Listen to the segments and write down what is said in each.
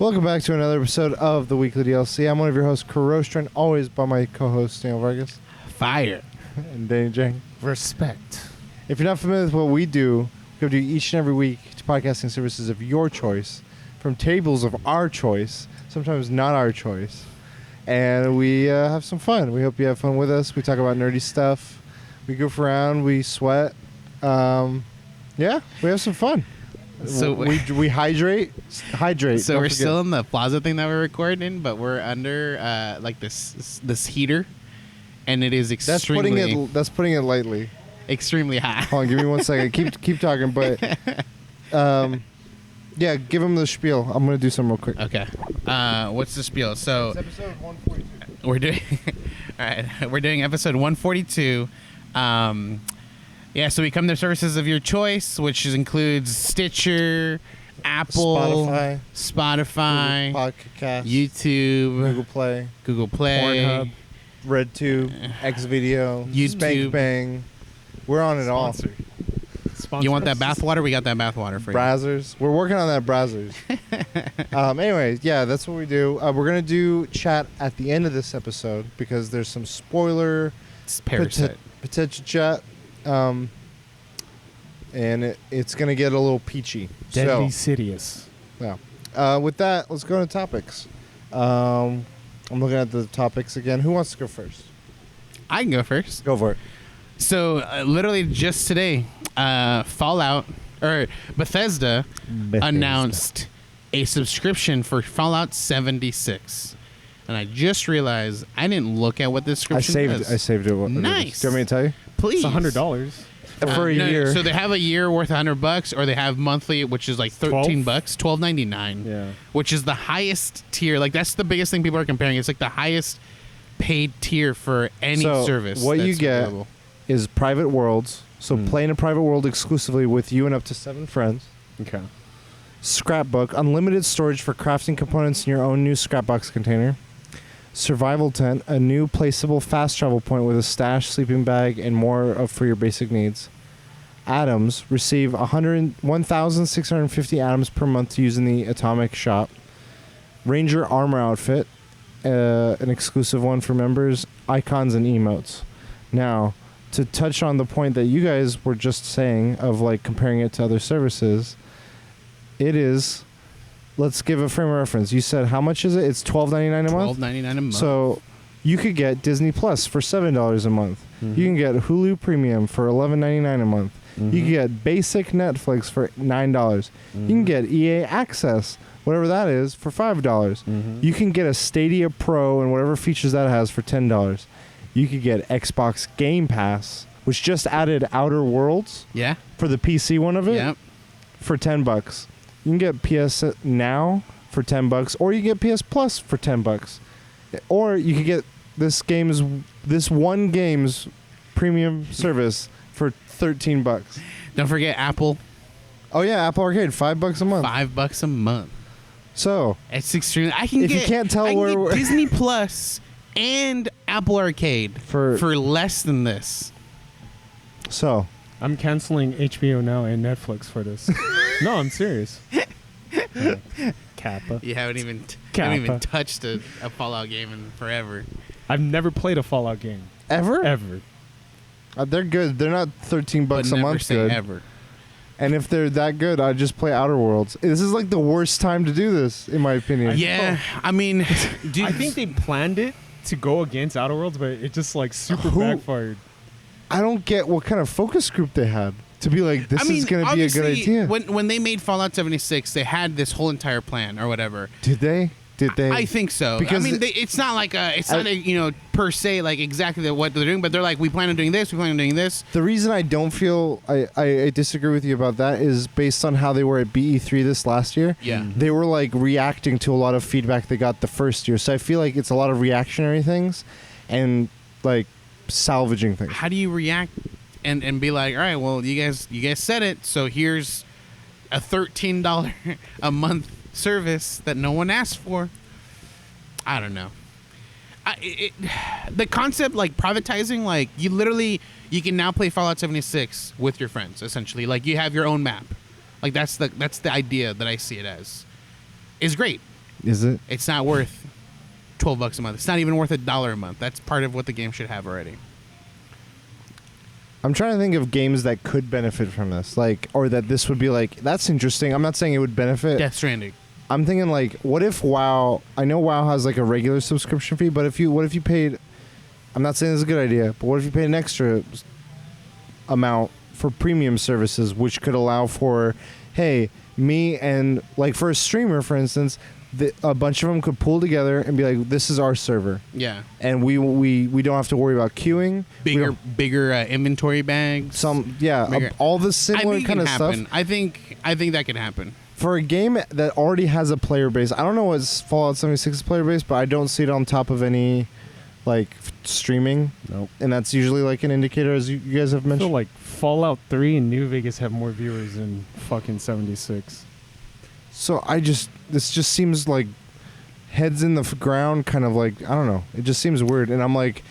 Welcome back to another episode of the Weekly DLC. I'm one of your hosts, Kurostran, always by my co-host, Daniel Vargas. Fire. And Danny Jang. Respect. If you're not familiar with what we do each and every week to podcasting services of your choice, from tables of our choice, sometimes not our choice. And we have some fun. We hope you have fun with us. We talk about nerdy stuff. We goof around. We sweat. Yeah, we have some fun. So we hydrate. So we're still in the plaza thing that we're recording, but we're under like this heater, and it is extremely. That's putting it lightly. Extremely hot. Hold on, give me 1 second. Keep talking, but yeah, give him the spiel. I'm gonna do some real quick. Okay. What's the spiel? So it's episode 142. we're doing. All right, we're doing episode 142. Yeah, so we come to services of your choice, which includes Stitcher, Apple, Spotify, Podcast, YouTube, Google Play, Pornhub, RedTube, Xvideo, YouTube. Spank Bang. We're on it all. You want that bathwater? We got that bathwater for you. Brazzers. We're working on that Brazzers. Anyways, yeah, that's what we do. We're going to do chat at the end of this episode because there's some spoiler Parasite. potential chat. And it's going to get a little peachy. Deadly Sidious. Yeah. With that, let's go into topics. I'm looking at the topics again. Who wants to go first? I can go first. Go for it. So, literally just today, Bethesda announced a subscription for Fallout 76. And I just realized I didn't look at what this subscription is. I saved it. Nice. Do you want me to tell you? Please. It's $100. For a year. So they have a year worth $100, or they have monthly, which is like $13, $12.99. Yeah. Which is the highest tier. Like that's the biggest thing people are comparing. It's like the highest paid tier for any service. What you that's get available. is private worlds. So play in a private world exclusively with you and up to 7 friends. Okay. Scrapbook, unlimited storage for crafting components in your own new Scrapbox container. Survival tent, a new placeable fast travel point with a stash, sleeping bag, and more for your basic needs. Atoms, receive 1,650 atoms per month to use in the atomic shop. Ranger armor outfit, an exclusive one for members. Icons and emotes. Now, to touch on the point that you guys were just saying of like comparing it to other services, it is. Let's give a frame of reference. You said how much is it? It's $12.99 a month. $12.99 a month. So you could get Disney Plus for $7 a month. Mm-hmm. You can get Hulu Premium for $11.99 a month. Mm-hmm. You can get basic Netflix for $9. Mm-hmm. You can get EA Access, whatever that is, for $5. Mm-hmm. You can get a Stadia Pro and whatever features that has for $10. You could get Xbox Game Pass, which just added Outer Worlds. Yeah. For the PC one of it. Yep. For $10. You can get PS Now for $10, or you can get PS Plus for $10, or you can get this one game's premium service for $13. Don't forget Apple. Oh yeah, Apple Arcade, $5 a month. $5 a month. So it's extreme. I can if get. You can't tell where get Disney Plus and Apple Arcade for less than this. So I'm canceling HBO Now and Netflix for this. No, I'm serious. Kappa. You haven't even touched a Fallout game in forever. I've never played a Fallout game. Ever? They're good. They're not $13 a month good. Ever. And if they're that good, I'd just play Outer Worlds. This is like the worst time to do this, in my opinion. Yeah, I mean, dude, I think they planned it to go against Outer Worlds, but it just like super backfired. I don't get what kind of focus group they had to be like, this is going to be a good idea. When they made Fallout 76, they had this whole entire plan or whatever. Did they? I think so. Because it's not like per se like exactly what they're doing, but they're like, we plan on doing this, we plan on doing this. The reason I don't feel I disagree with you about that is based on how they were at BE3 this last year. Yeah. They were like reacting to a lot of feedback they got the first year. So I feel like it's a lot of reactionary things and like salvaging things. How do you react and be like, all right, well, you guys said it, so here's a $13 a month service that no one asked for? I don't know. The concept, like privatizing, like you can now play Fallout 76 with your friends, essentially. Like you have your own map. Like that's the idea that I see it as. Is great. Is it? It's not worth $12 a month. It's not even worth $1 a month. That's part of what the game should have already. I'm trying to think of games that could benefit from this, like, or that this would be like, that's interesting. I'm not saying it would benefit. Death Stranding. I'm thinking like, what if WoW? I know WoW has like a regular subscription fee, but what if you paid? I'm not saying this is a good idea, but what if you paid an extra amount for premium services, which could allow for, hey, me and like for a streamer, for instance, a bunch of them could pull together and be like, this is our server. Yeah. And we don't have to worry about queuing. Bigger inventory bags. All the similar kind of stuff. I think that can happen. For a game that already has a player base, I don't know what's Fallout 76's player base, but I don't see it on top of any like streaming. Nope. And that's usually like an indicator, as you guys have I mentioned. feel like Fallout 3 and New Vegas have more viewers than fucking 76. So this just seems like heads in the ground, kind of like, I don't know. It just seems weird, and I'm like,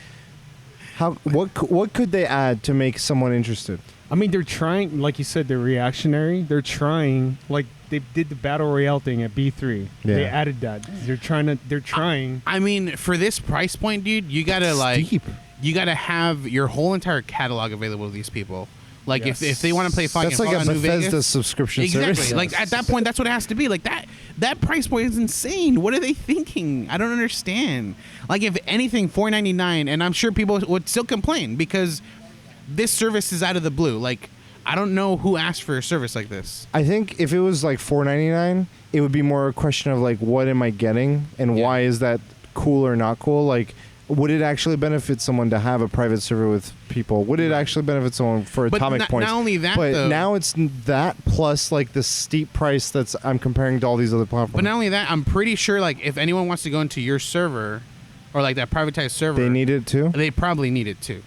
what could they add to make someone interested? I mean, they're trying, like you said, they're reactionary. They're trying, like they did the Battle Royale thing at B3. Yeah. They added that. They're trying. I mean, for this price point, dude, you gotta you gotta have your whole entire catalog available to these people. Like if they want to play fucking that's like Fallout a New Bethesda Vegas, subscription exactly. service. Like at that point, that's what it has to be. Like that price point is insane. What are they thinking? I don't understand. Like if anything, $4.99, and I'm sure people would still complain because this service is out of the blue. Like I don't know who asked for a service like this. I think if it was like $4.99, it would be more a question of like, what am I getting, and why is that cool or not cool? Like, would it actually benefit someone to have a private server with people? Would it actually benefit someone for atomic points? Not only that, but though, now it's that plus like the steep price that's I'm comparing to all these other platforms. But not only that, I'm pretty sure like if anyone wants to go into your server or like that privatized server, they need it too. They probably need it too.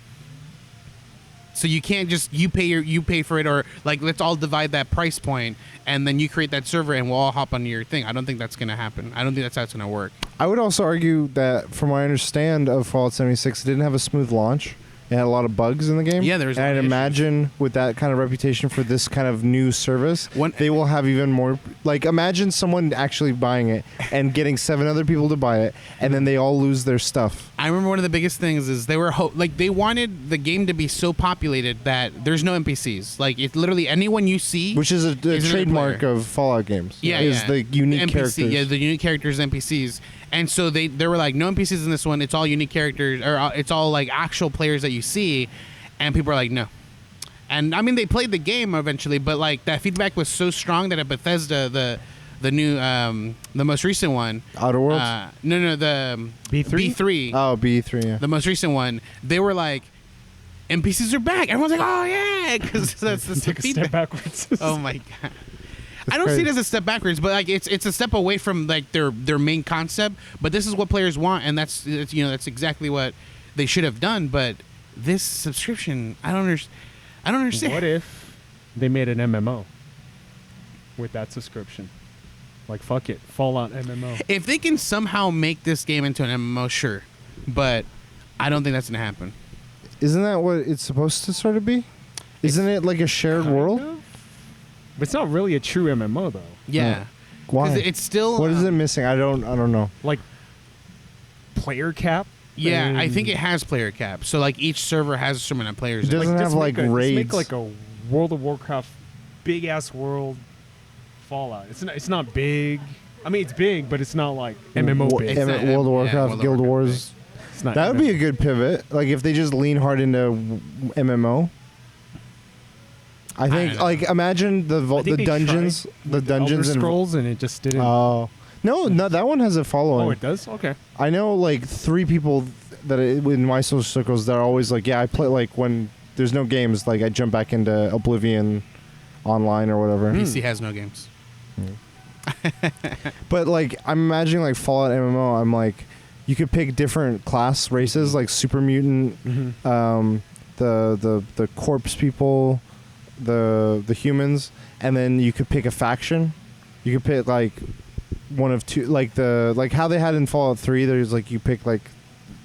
So you can't just you pay for it, or like let's all divide that price point and then you create that server and we'll all hop on your thing. I don't think that's gonna happen. I don't think that's how it's gonna work. I would also argue that from what I understand of Fallout 76, it didn't have a smooth launch. It had a lot of bugs in the game. Yeah, there's. And I'd imagine with that kind of reputation for this kind of new service, they will have even more. Like, imagine someone actually buying it and getting 7 other people to buy it, and then they all lose their stuff. I remember one of the biggest things is they were they wanted the game to be so populated that there's no NPCs. Like, it's literally anyone you see, which is a trademark of Fallout games. Yeah, is the unique characters. Yeah, the unique characters, NPCs. And so they were like, no NPCs in this one. It's all unique characters, or it's all like actual players that you see. And people are like, no. And I mean, they played the game eventually, but like that feedback was so strong that at Bethesda, the new the most recent one, Outer Worlds. No, the B3. B3. Oh, B3. Yeah. The most recent one. They were like, NPCs are back. Everyone's like, oh yeah, because that's the Take feedback. a step backwards. Oh my god. That's I don't crazy. see it as a step backwards, but like it's a step away from like their main concept. But this is what players want, and that's that's exactly what they should have done. But this subscription, I don't understand. What if they made an MMO with that subscription? Like, fuck it, Fallout MMO. If they can somehow make this game into an MMO, sure, but I don't think that's gonna happen. Isn't that what it's supposed to sort of be? Isn't it like a shared world? But it's not really a true MMO though. Yeah, Why? it's still. What is it missing? I don't know. Like player cap. Yeah, I think it has player cap. So like each server has a certain amount of players. It doesn't have just like make raids. Just make like a World of Warcraft big ass world Fallout. It's not big. I mean, it's big, but it's not like MMO big. It's not World of Warcraft, World of Guild Warcraft Wars. It's not That would MMO. be a good pivot. Like if they just lean hard into MMO. I think don't know. like imagine the I think they dungeons, tried the with dungeons Elder and Scrolls, and it just didn't. no, that one has a following. Oh, it does. Okay. I know like 3 people that in my social circles that are always like, yeah, I play like when there's no games, like I jump back into Oblivion online or whatever. PC has no games. But like I'm imagining like Fallout MMO, I'm like you could pick different class races like super mutant, the corpse people, the humans, and then you could pick a faction. You could pick like one of 2, like how they had in Fallout 3. There's like you pick like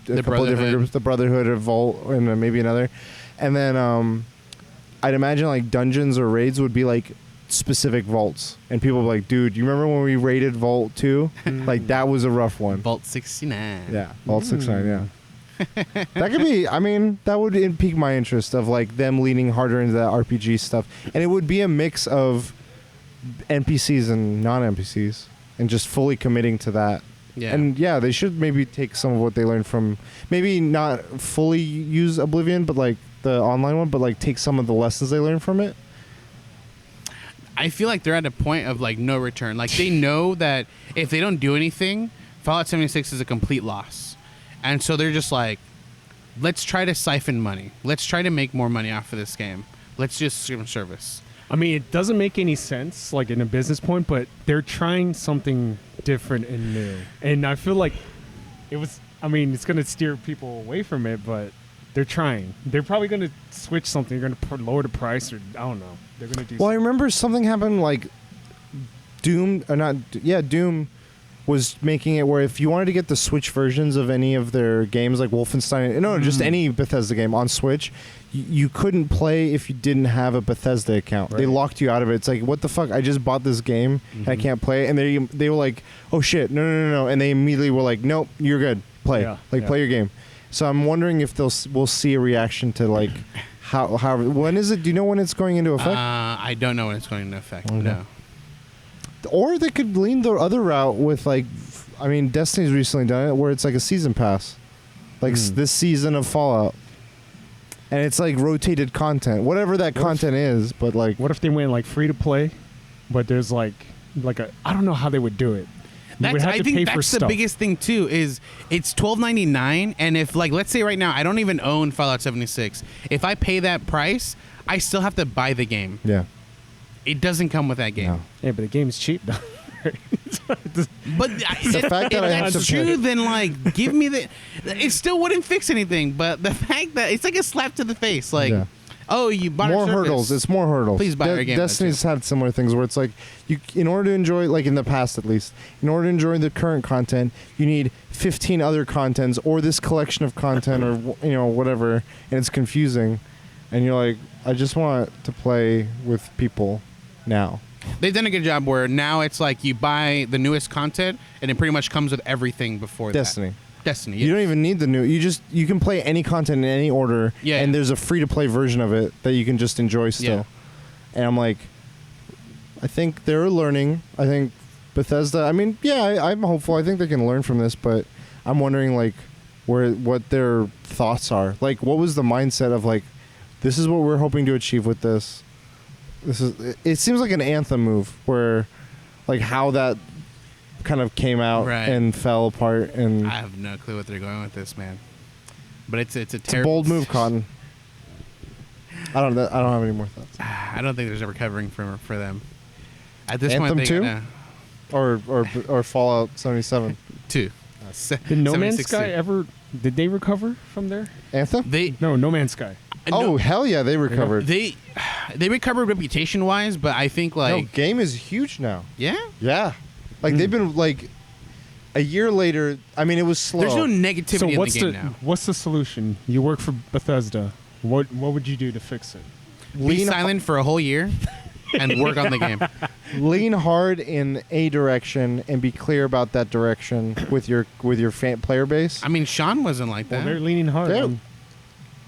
a couple of different groups, the Brotherhood of Vault, and maybe another, and then I'd imagine like dungeons or raids would be like specific vaults, and people were like, dude, you remember when we raided Vault 2? Like, that was a rough one. Vault 69. Yeah, Vault 69, yeah. That could be, I mean, that would pique my interest of, like, them leaning harder into that RPG stuff. And it would be a mix of NPCs and non-NPCs, and just fully committing to that. Yeah. And, yeah, they should maybe take some of what they learned from, maybe not fully use Oblivion, but, like, the online one, but, like, take some of the lessons they learned from it. I feel like they're at a point of, like, no return. Like, they know that if they don't do anything, Fallout 76 is a complete loss. And so they're just like, let's try to siphon money. Let's try to make more money off of this game. Let's just give them service. I mean, it doesn't make any sense, like, in a business point, but they're trying something different and new. And I feel like it's going to steer people away from it, but they're trying. They're probably going to switch something. They're going to lower the price, or I don't know. They're going to do Well, I something. remember something happened, like, Doom was making it where if you wanted to get the Switch versions of any of their games, like Wolfenstein, just any Bethesda game on Switch, you couldn't play if you didn't have a Bethesda account. Right. They locked you out of it. It's like, what the fuck? I just bought this game and I can't play it. And they were like, oh shit, no. And they immediately were like, nope, you're good. Play. Yeah, play your game. So I'm wondering if we'll see a reaction to, like, how when is it? Do you know when it's going into effect? I don't know when it's going into effect. Okay. No. Or they could lean the other route with, like, I mean, Destiny's recently done it where it's like a season pass, like this season of Fallout, and it's like rotated content, whatever that content is. But, like, what if they went, like, free to play, but there's like I don't know how they would do it. I think that's the biggest thing too. Is it's $12.99, and if, like, let's say right now I don't even own Fallout 76, if I pay that price, I still have to buy the game. Yeah. It doesn't come with that game. No. Yeah, but the game's cheap though. But the fact that I have that's to true, then, like, give me the. It still wouldn't fix anything, but the fact that it's like a slap to the face, like, oh, you bought more our service. hurdles. It's more hurdles. Please buy our game. Destiny's had similar things where it's like, in order to enjoy, like, in the past at least, in order to enjoy the current content, you need 15 other contents or this collection of content or whatever, and it's confusing, and you're like, I just want to play with people now. They've done a good job where now it's like you buy the newest content and it pretty much comes with everything before Destiny. Destiny. You don't even need the new. You can play any content in any order. Yeah. And there's a free to play version of it that you can just enjoy still. Yeah. And I'm like, I think they're learning. I think Bethesda. I mean, yeah, I'm hopeful. I think they can learn from this, but I'm wondering, like, what their thoughts are. Like, what was the mindset of, like, this is what we're hoping to achieve with this. It seems like an Anthem move where, like, how that kind of came out and fell apart. And I have no clue what they're going with this, man. But it's a bold move, Cotton. I don't have any more thoughts. I don't think there's a recovering for them. At this Anthem point, 2? Or Fallout 77? 2. Did No Man's Sky ever? Did they recover from there? Anthem? No Man's Sky. Oh, hell yeah, they recovered. They recovered reputation wise, but I think, like, no, game is huge now. Yeah? Yeah. Like, they've been, like, a year later. I mean, it was slow. There's no negativity in the game now. What's the solution? You work for Bethesda. What would you do to fix it? Be silent for a whole year and work on the game. Lean hard in a direction and be clear about that direction with your player base. I mean, Sean wasn't like that. Well, they're leaning hard.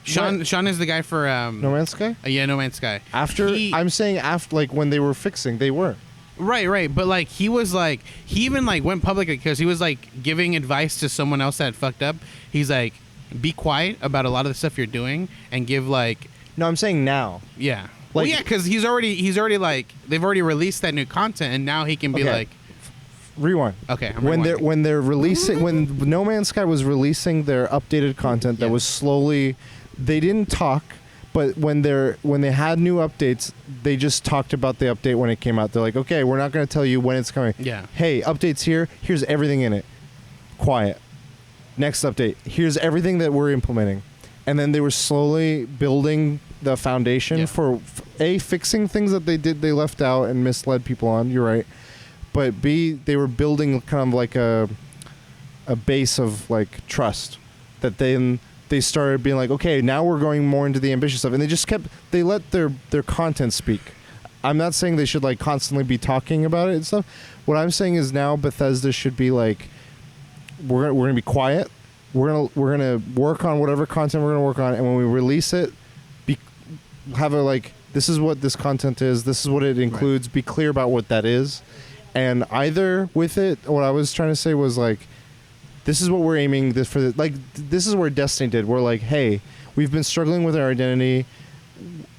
Sean is the guy for No Man's Sky? Yeah, No Man's Sky. I'm saying after, like, when they were fixing, they were. Right. But, like, he even, like, went public because he was, like, giving advice to someone else that fucked up. He's like, be quiet about a lot of the stuff you're doing and give, like. No, I'm saying now. Yeah. Well, yeah, because he's already like, they've already released that new content, and now he can be like. Rewind. Okay. When they're releasing, when No Man's Sky was releasing their updated content that was slowly, they didn't talk, but when they had new updates, they just talked about the update when it came out. They're like, okay, we're not going to tell you when it's coming. Yeah. Hey, updates here. Here's everything in it. Quiet. Next update. Here's everything that we're implementing. And then they were slowly building the foundation for fixing things that they left out and misled people on. You're right. But B, they were building kind of like a base of, like, trust that then they started being like, okay, now we're going more into the ambitious stuff, and they let their content speak. I'm not saying they should like constantly be talking about it and stuff. What I'm saying is now Bethesda should be like, we're gonna be quiet. We're gonna work on whatever content we're gonna work on, and when we release it, have a like, this is what this content is. This is what it includes. Right. Be clear about what that is, and either with it, what I was trying to say was like, this is what we're aiming this for. Like, this is where Destiny did. We're like, hey, we've been struggling with our identity.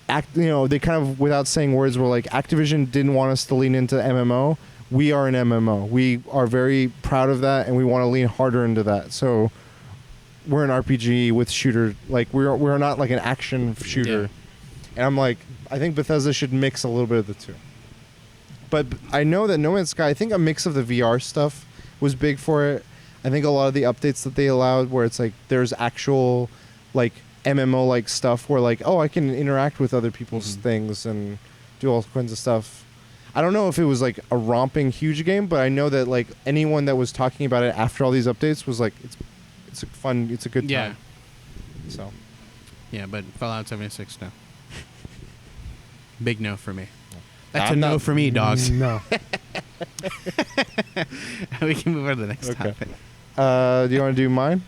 They kind of, without saying words, were like, Activision didn't want us to lean into MMO. We are an MMO. We are very proud of that, and we want to lean harder into that. So we're an RPG with shooter. Like, we're not like an action shooter. Yeah. And I'm like, I think Bethesda should mix a little bit of the two. But I know that No Man's Sky, I think a mix of the VR stuff was big for it. I think a lot of the updates that they allowed, where it's like there's actual like MMO like stuff where like, oh, I can interact with other people's things and do all kinds of stuff. I don't know if it was like a romping huge game, but I know that like anyone that was talking about it after all these updates was like, it's a good time. So yeah, but Fallout 76 no. Big no for me. That's a no for me, dogs. No. We can move on to the next topic. Do you want to do mine?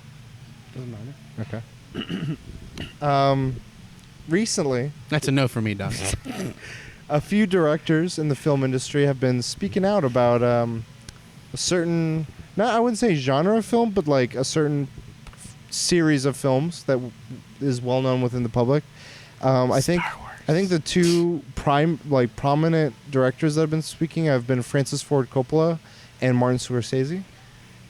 Doesn't matter. Okay. Recently, that's a no for me, dogs. A few directors in the film industry have been speaking out about a certain, I wouldn't say genre of film, but like a certain series of films that is well known within the public. I think the two prominent directors that have been speaking have been Francis Ford Coppola and Martin Scorsese,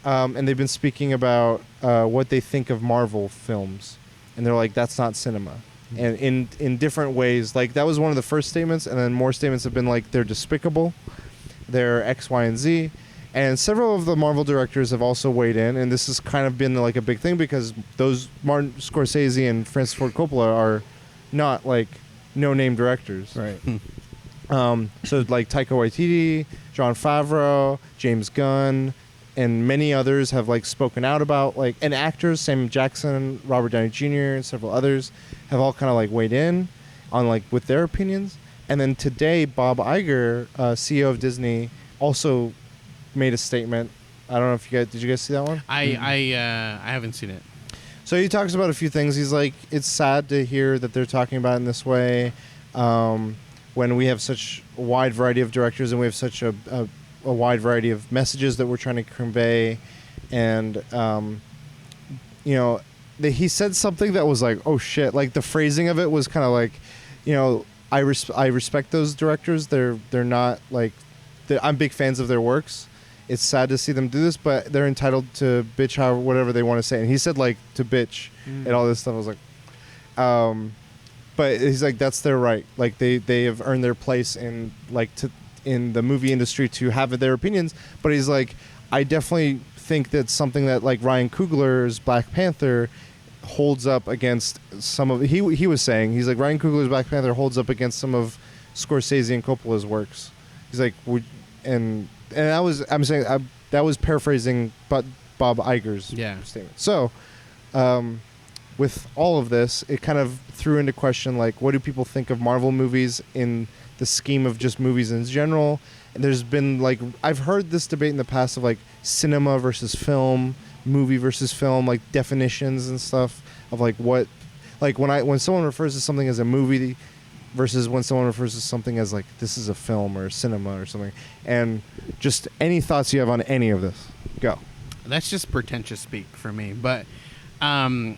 and they've been speaking about what they think of Marvel films, and they're like, that's not cinema, and in different ways. Like, that was one of the first statements, and then more statements have been like, they're despicable, they're X, Y, and Z, and several of the Marvel directors have also weighed in, and this has kind of been like a big thing because those Martin Scorsese and Francis Ford Coppola are not like no-name directors. Right. So like Taika Waititi, Jon Favreau, James Gunn, and many others have like spoken out about like, and actors, Samuel Jackson, Robert Downey Jr., and several others have all kind of like weighed in on like with their opinions. And then today, Bob Iger, CEO of Disney, also made a statement. I don't know if did you guys see that one? I haven't seen it. So he talks about a few things. He's like, it's sad to hear that they're talking about it in this way when we have such a wide variety of directors and we have such a wide variety of messages that we're trying to convey. And, he said something that was like, oh, shit. Like, the phrasing of it was kind of like, I respect those directors. They're not like, I'm big fans of their works. It's sad to see them do this, but they're entitled to bitch however, whatever they want to say. And he said like to bitch and all this stuff. I was like, but he's like, that's their right. Like they have earned their place in the movie industry to have their opinions. But he's like, I definitely think that's something that like Ryan Coogler's Black Panther holds up against some of he was saying. He's like, Ryan Coogler's Black Panther holds up against some of Scorsese and Coppola's works. He's like, and that was paraphrasing, but Bob Iger's statement. So, with all of this, it kind of threw into question like, what do people think of Marvel movies in the scheme of just movies in general? And there's been like, I've heard this debate in the past of like cinema versus film, movie versus film, like definitions and stuff of like what, like when someone refers to something as a movie versus when someone refers to something as like, this is a film or cinema or something. And just any thoughts you have on any of this? Go. That's just pretentious speak for me. But okay,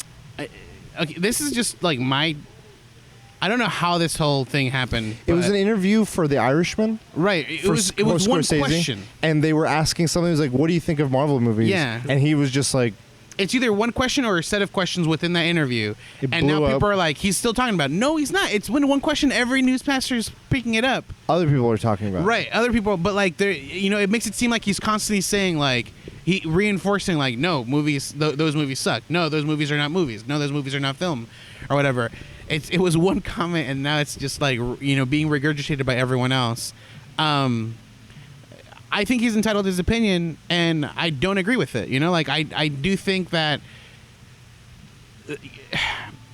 this is just like I don't know how this whole thing happened. It was an interview for The Irishman. Right. It was one question. And they were asking something. It was like, what do you think of Marvel movies? Yeah. And he was just like, it's either one question or a set of questions within that interview. And now people are like, he's still talking about it. No, he's not. It's when one question, every newscaster is picking it up. Other people are talking about it. Right. Other people. But like, it makes it seem like he's constantly saying like, he reinforcing like, no, movies, those movies suck. No, those movies are not movies. No, those movies are not film or whatever. It was one comment and now it's just like, being regurgitated by everyone else. I think he's entitled to his opinion, and I don't agree with it. Like I do think that,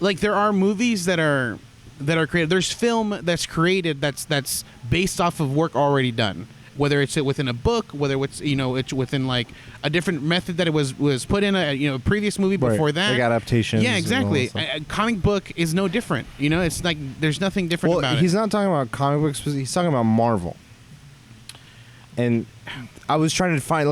like, there are movies that are that are created. There's film that's created that's based off of work already done. Whether it's within a book, whether it's it's within like a different method that it was put in a previous movie before that, like adaptations. Yeah, exactly. A comic book is no different. It's like there's nothing different about it. He's not talking about comic books. He's talking about Marvel. And I was trying to find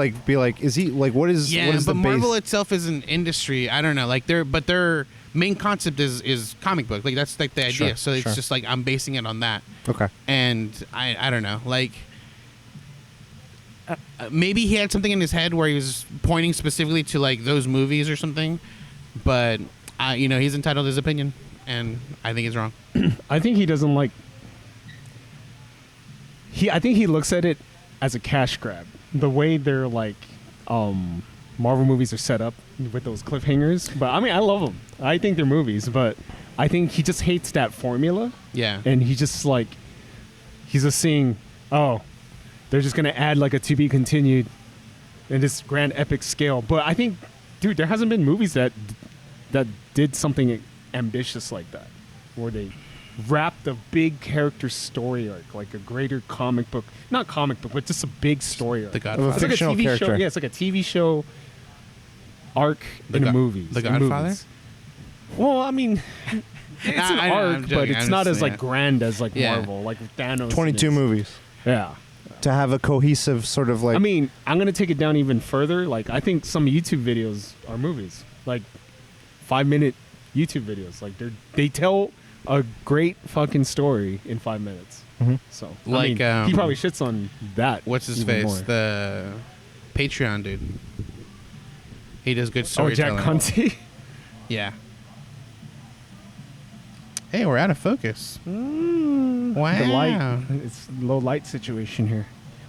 is he like what is yeah? what is but the Marvel base? itself is an industry. I don't know. Like their main concept is comic book. Like that's like the idea. Sure, So it's sure. just like I'm basing it on that. Okay. And I don't know. Like. Maybe he had something in his head where he was pointing specifically to like those movies or something, but he's entitled to his opinion, and I think he's wrong. I think he doesn't like. I think he looks at it as a cash grab. The way they're like, Marvel movies are set up with those cliffhangers. But I mean, I love them. I think they're movies, but I think he just hates that formula. Yeah. And he's just seeing, they're just gonna add like a to be continued in this grand epic scale. But I think, dude, there hasn't been movies that did something ambitious like that, where they wrapped a big character story arc, like a greater comic book, not comic book, but just a big story arc. The Godfather. Of a fictional like a TV character. show. Yeah, it's like a TV show arc in a movie. The Godfather. Well, I mean, it's an I know, I'm arc, joking. but it's I'm not just- as like yeah. grand as like Yeah. Marvel, like Thanos. 22 is. movies Yeah. to have a cohesive sort of like. I mean, I'm gonna take it down even further. Like, I think some YouTube videos are movies, like 5-minute YouTube videos. Like they tell a great fucking story in 5 minutes. Mhm. So, Like, I mean, he probably shits on that. What's his even face? more. The Patreon dude. He does good Oh, Jack storytelling. Conte. Yeah. Hey, we're out of focus. Wow. The light. It's low light situation here.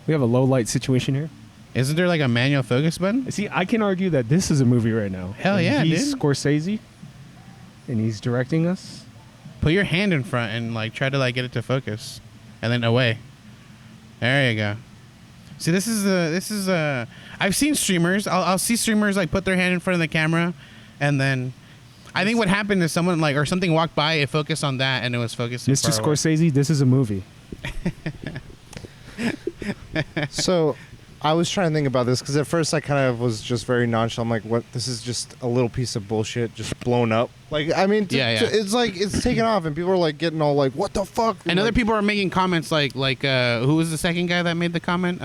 We have a low light situation here. Isn't there like a manual focus button? See, I can argue that this is a movie right now. Hell And yeah, he's dude. Scorsese, and he's directing us. Put your hand in front and like try to like get it to focus, and then away. There you go. See, this is I've seen streamers. I'll see streamers like put their hand in front of the camera, and then I think what happened is someone like or something walked by, it focused on that, and it was focusing. Mr. far away. Scorsese, this is a movie. So I was trying to think about this because at first I kind of was just very nonchalant. I'm like, what? This is just a little piece of bullshit just blown up. Like, I mean, Yeah. it's like it's taken off and people are like getting all like, what the fuck? And other like, people are making comments like who was the second guy that made the comment?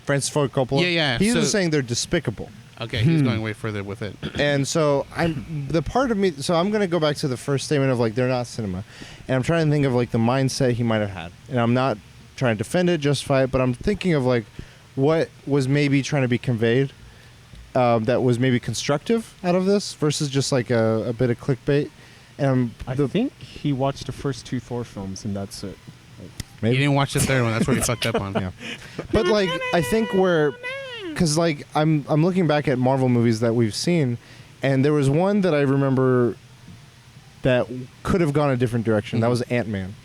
Francis Ford Coppola. Yeah, yeah, He so- was saying they're despicable. Okay, he's going way further with it. And so I'm the part of me. So I'm gonna go back to the first statement of like they're not cinema, and I'm trying to think of like the mindset he might have had. And I'm not trying to defend it, justify it, but I'm thinking of like what was maybe trying to be conveyed that was maybe constructive out of this versus just like a bit of clickbait. And I think he watched the first 2 Thor films, and that's it. You didn't watch the third one. That's where you fucked up on. Yeah. But like I think because like I'm looking back at Marvel movies that we've seen, and there was one that I remember that could have gone a different direction. That was Ant-Man,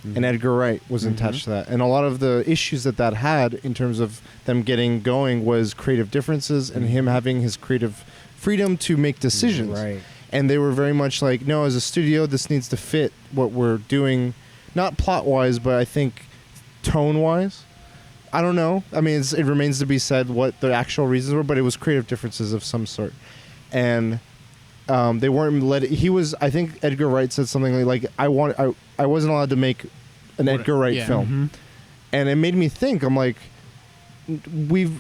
and Edgar Wright was attached to that. And a lot of the issues that had in terms of them getting going was creative differences and him having his creative freedom to make decisions. Right. And they were very much like, no, as a studio, this needs to fit what we're doing, not plot-wise, but I think tone-wise. I don't know. I mean, it remains to be said what the actual reasons were, but it was creative differences of some sort. And they weren't I think Edgar Wright said something like I wasn't allowed to make an Edgar Wright yeah. film. And it made me think, I'm like,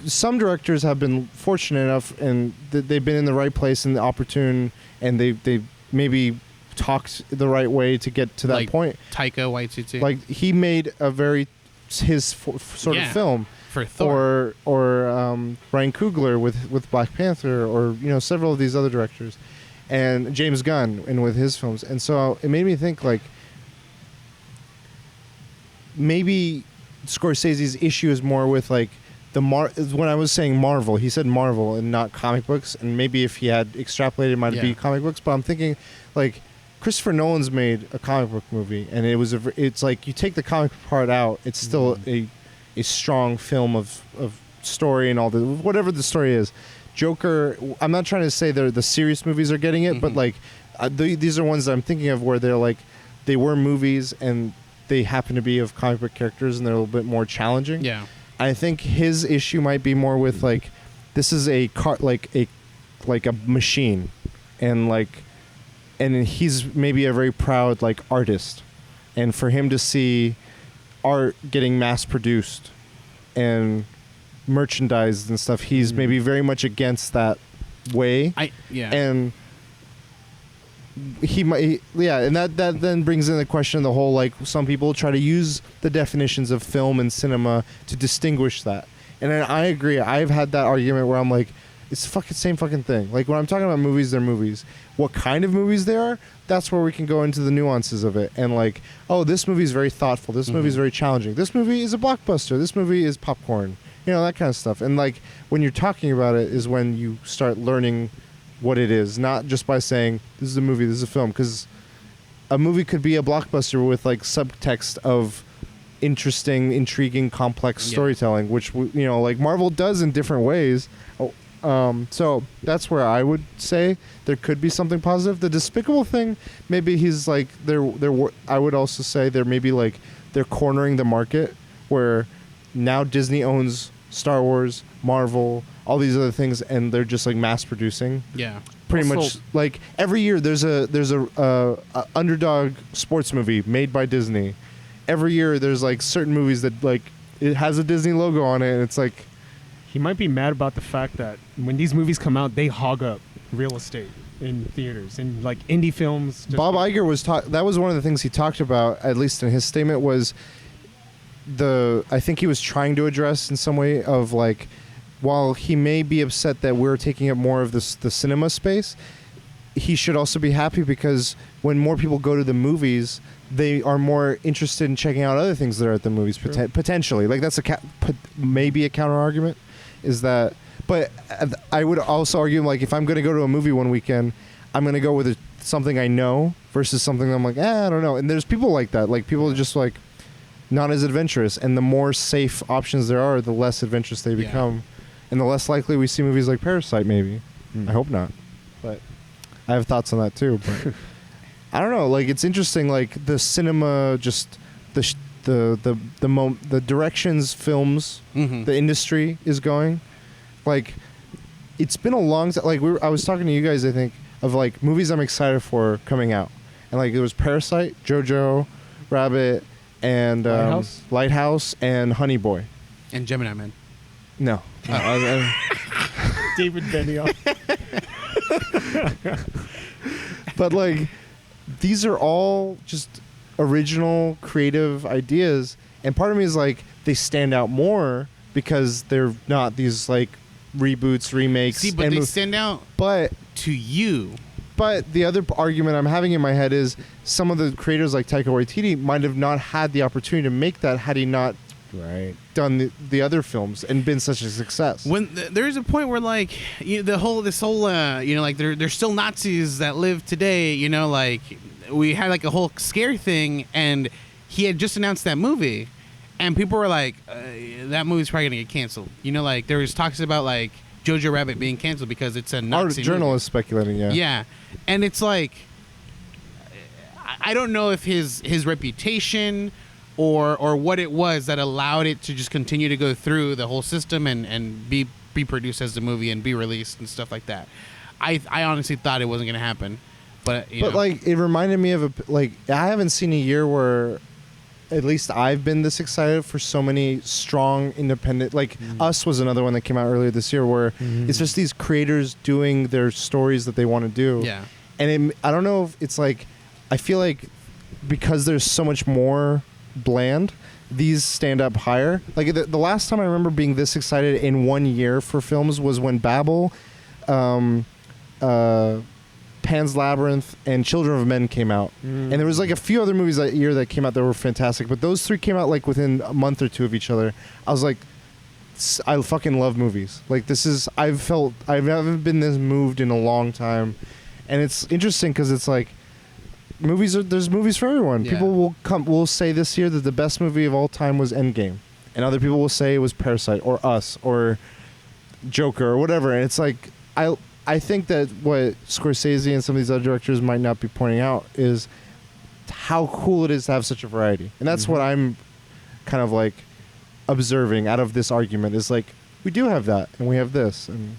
some directors have been fortunate enough and they've been in the right place and the opportune, and they maybe talked the right way to get to that Like point. Taika Waititi. Like he made a very sort of film for Thor. or Ryan Coogler with Black Panther, or several of these other directors, and James Gunn and with his films. And so it made me think like maybe Scorsese's issue is more with like when I was saying Marvel, he said Marvel and not comic books, and maybe if he had extrapolated it might be comic books, but I'm thinking like Christopher Nolan's made a comic book movie, and it's like you take the comic part out, it's still a strong film of story and all the whatever the story is. Joker, I'm not trying to say the serious movies are getting it, but like these are ones that I'm thinking of where they're like they were movies and they happen to be of comic book characters and they're a little bit more challenging. Yeah. I think his issue might be more with like, this is a car, like a machine, and he's maybe a very proud like artist, and for him to see art getting mass produced and merchandised and stuff, he's maybe very much against that way. And he might, and that then brings in the question of the whole, like, some people try to use the definitions of film and cinema to distinguish that, and I agree. I've had that argument where I'm like, it's the same fucking thing. Like, when I'm talking about movies, they're movies. What kind of movies they are, that's where we can go into the nuances of it. And like, oh, this movie is very thoughtful. This movie is very challenging. This movie is a blockbuster. This movie is popcorn. You know, that kind of stuff. And like, when you're talking about it is when you start learning what it is, not just by saying, this is a movie, this is a film. Because a movie could be a blockbuster with like subtext of interesting, intriguing, complex storytelling, which, like Marvel does in different ways. So that's where I would say there could be something positive. The Despicable thing, maybe he's like, I would also say they're maybe like, they're cornering the market where now Disney owns Star Wars, Marvel, all these other things, and they're just like mass producing. Yeah. Pretty much like every year there's a underdog sports movie made by Disney. Every year there's like certain movies that like, it has a Disney logo on it, and it's like, he might be mad about the fact that when these movies come out, they hog up real estate in theaters and like indie films. Bob Iger was that was one of the things he talked about, at least in his statement, was I think he was trying to address in some way of like, while he may be upset that we're taking up more of the cinema space, he should also be happy because when more people go to the movies, they are more interested in checking out other things that are at the movies. Potentially, like that's maybe a counter argument. Is that, but I would also argue, like, if I'm going to go to a movie one weekend, I'm going to go with something I know versus something I'm like, I don't know. And there's people like that. Like, people are just like not as adventurous, and the more safe options there are, the less adventurous they become, and the less likely we see movies like Parasite. Maybe, I hope not, but I have thoughts on that too. But I don't know. Like, it's interesting. Like the cinema, just the directions films, the industry is going. Like, it's been a long time. Like, I was talking to you guys, I think, of like movies I'm excited for coming out, and like there was Parasite, Jojo Rabbit, and Lighthouse, and Honey Boy, and Gemini Man. No, David Benioff. But like, these are all just original creative ideas, and part of me is like, they stand out more because they're not these like reboots, remakes. See, but they stand out to you. But the other argument I'm having in my head is some of the creators like Taika Waititi might have not had the opportunity to make that had he not done the other films and been such a success. When there's a point where like, this whole like there's still Nazis that live today, like we had like a whole scare thing, and he had just announced that movie, and people were like, that movie's probably gonna get canceled. Like there was talks about like Jojo Rabbit being canceled because it's a Nazi journalists speculating, yeah, and it's like, I don't know if his reputation or what it was that allowed it to just continue to go through the whole system and be produced as a movie and be released and stuff like that. I honestly thought it wasn't gonna happen. But like, it reminded me of I haven't seen a year where at least I've been this excited for so many strong independent, like Us was another one that came out earlier this year where it's just these creators doing their stories that they want to do. Yeah. And I don't know if it's like, I feel like because there's so much more bland, these stand up higher. Like the last time I remember being this excited in 1 year for films was when Babel, Pan's Labyrinth, and Children of Men came out. And there was like a few other movies that year that came out that were fantastic, but those three came out like within a month or two of each other. I was like, I fucking love movies. Like I haven't been this moved in a long time. And it's interesting because it's like, there's movies for everyone. Yeah. People will say this year that the best movie of all time was Endgame, and other people will say it was Parasite or Us or Joker or whatever. And it's like, I think that what Scorsese and some of these other directors might not be pointing out is how cool it is to have such a variety. And that's what I'm kind of like observing out of this argument is like, we do have that and we have this. And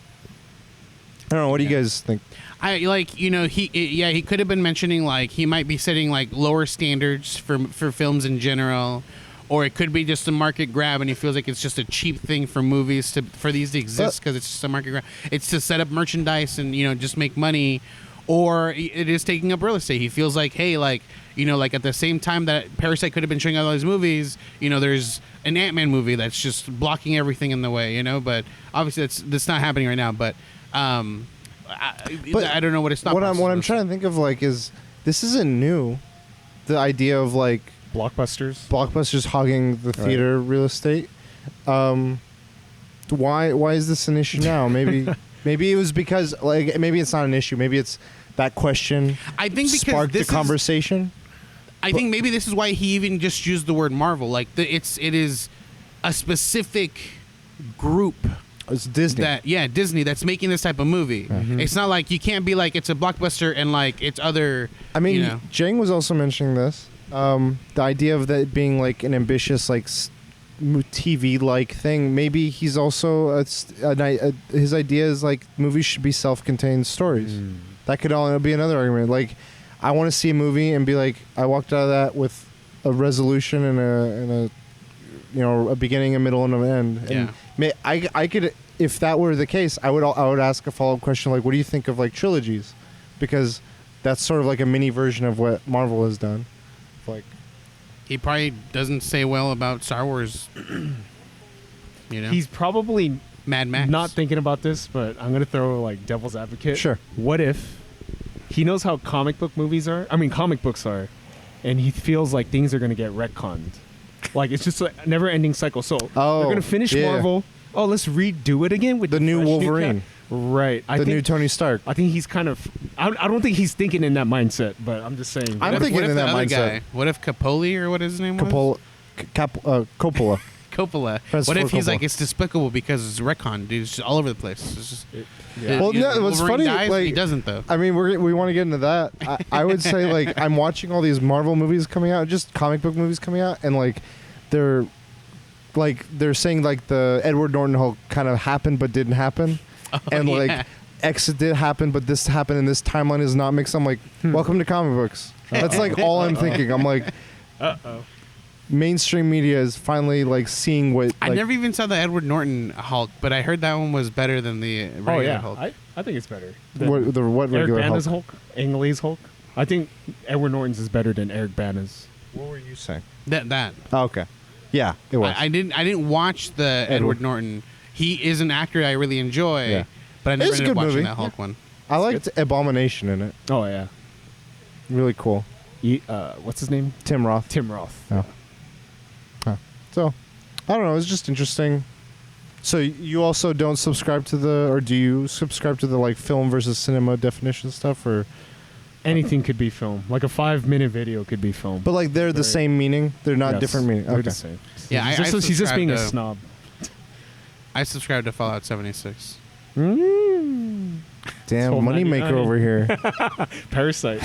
I don't know. What do you guys think? I like, you know, he could have been mentioning like he might be setting like lower standards for films in general, or it could be just a market grab and he feels like it's just a cheap thing for movies for these to exist because it's just a market grab. It's to set up merchandise and, you know, just make money, or it is taking up real estate. He feels like, hey, like, you know, like at the same time that Parasite could have been showing all these movies, you know, there's an Ant-Man movie that's just blocking everything in the way, you know, but obviously that's not happening right now, but I don't know what it's not. What I'm trying to think of like is this isn't new. The idea of like blockbusters hogging the theater real estate. Why is this an issue now? Maybe it was because like maybe it's not an issue. Maybe it's that question. I think because sparked the conversation. I think maybe this is why he even just used the word Marvel. Like it is a specific group. It's Disney. Disney that's making this type of movie. Mm-hmm. It's not like you can't be like it's a blockbuster and like it's other. I mean, you know. Jang was also mentioning this. The idea of that being like an ambitious like TV like thing. Maybe he's also his idea is like movies should be self-contained stories. That could all be another argument. Like, I want to see a movie and be like, I walked out of that with a resolution and a you know, a beginning, a middle, and an end. And I could, if that were the case, I would ask a follow-up question like, what do you think of like trilogies? Because that's sort of like a mini version of what Marvel has done. Like, he probably doesn't say well about Star Wars. You know, he's probably Mad Max. Not thinking about this, but I'm gonna throw like devil's advocate. Sure. What if he knows how comic books are, and he feels like things are gonna get retconned? Like it's just a never-ending cycle. So they're gonna finish Marvel. Oh, let's redo it again with the new Wolverine. Right. The new Tony Stark. I think he's kind of. I don't think he's thinking in that mindset, but I'm just saying. I'm thinking in that mindset. Guy? What if Capoli or what his name was? Coppola. Coppola. What if he's like, it's despicable because it's retcon, dude? It's just all over the place. It's just, well, no, what's funny, dies, like, he doesn't though. I mean, we want to get into that. I would say like I'm watching all these Marvel movies coming out, just comic book movies coming out, and like they're saying like the Edward Norton Hulk kind of happened but didn't happen, and like X did happen but this happened and this timeline is not mixed. I'm like, welcome to comic books. That's like all I'm thinking. I'm like, mainstream media is finally like seeing what. I never even saw the Edward Norton Hulk, but I heard that one was better than the regular Hulk. I think it's better. What regular Eric Bana's Hulk? Ang Lee's Hulk? I think Edward Norton's is better than Eric Bana's. What were you saying? That. Oh, okay. Yeah, it was. I didn't watch the Edward Norton. He is an actor I really enjoy, but I never ended up watching that Hulk one. I liked Abomination in it. Oh yeah, really cool. What's his name? Tim Roth. Oh. So, I don't know. It's just interesting. So you also don't subscribe to or do you subscribe to the like film versus cinema definition stuff, or anything could be film? Like a 5-minute video could be film. But like they're the same meaning. They're not different meaning. They're the same. Yeah, he's just being a snob. I subscribe to Fallout 76. Damn, moneymaker over here. Parasite.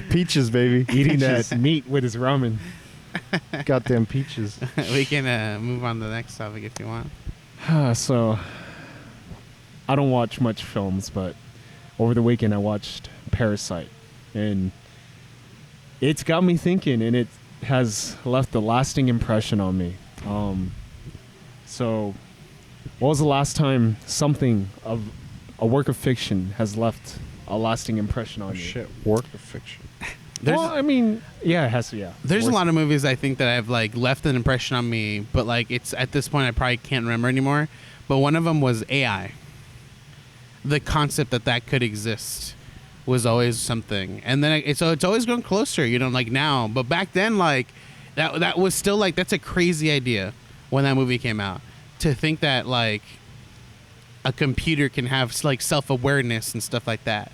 Peaches, baby. Eating that meat with his ramen. Goddamn peaches. We can move on to the next topic if you want. So, I don't watch much films, but over the weekend I watched Parasite, and it's got me thinking, and it has left a lasting impression on me. So, what was the last time something of a work of fiction has left a lasting impression on you? Shit, work of fiction. Well, I mean, yeah, it has to. Yeah, there's a lot of movies I think that have like left an impression on me, but like it's at this point I probably can't remember anymore. But one of them was AI. The concept that could exist was always something, and then it's always going closer, you know, like now. But back then, like that was still like that's a crazy idea when that movie came out. To think that like a computer can have like self-awareness and stuff like that.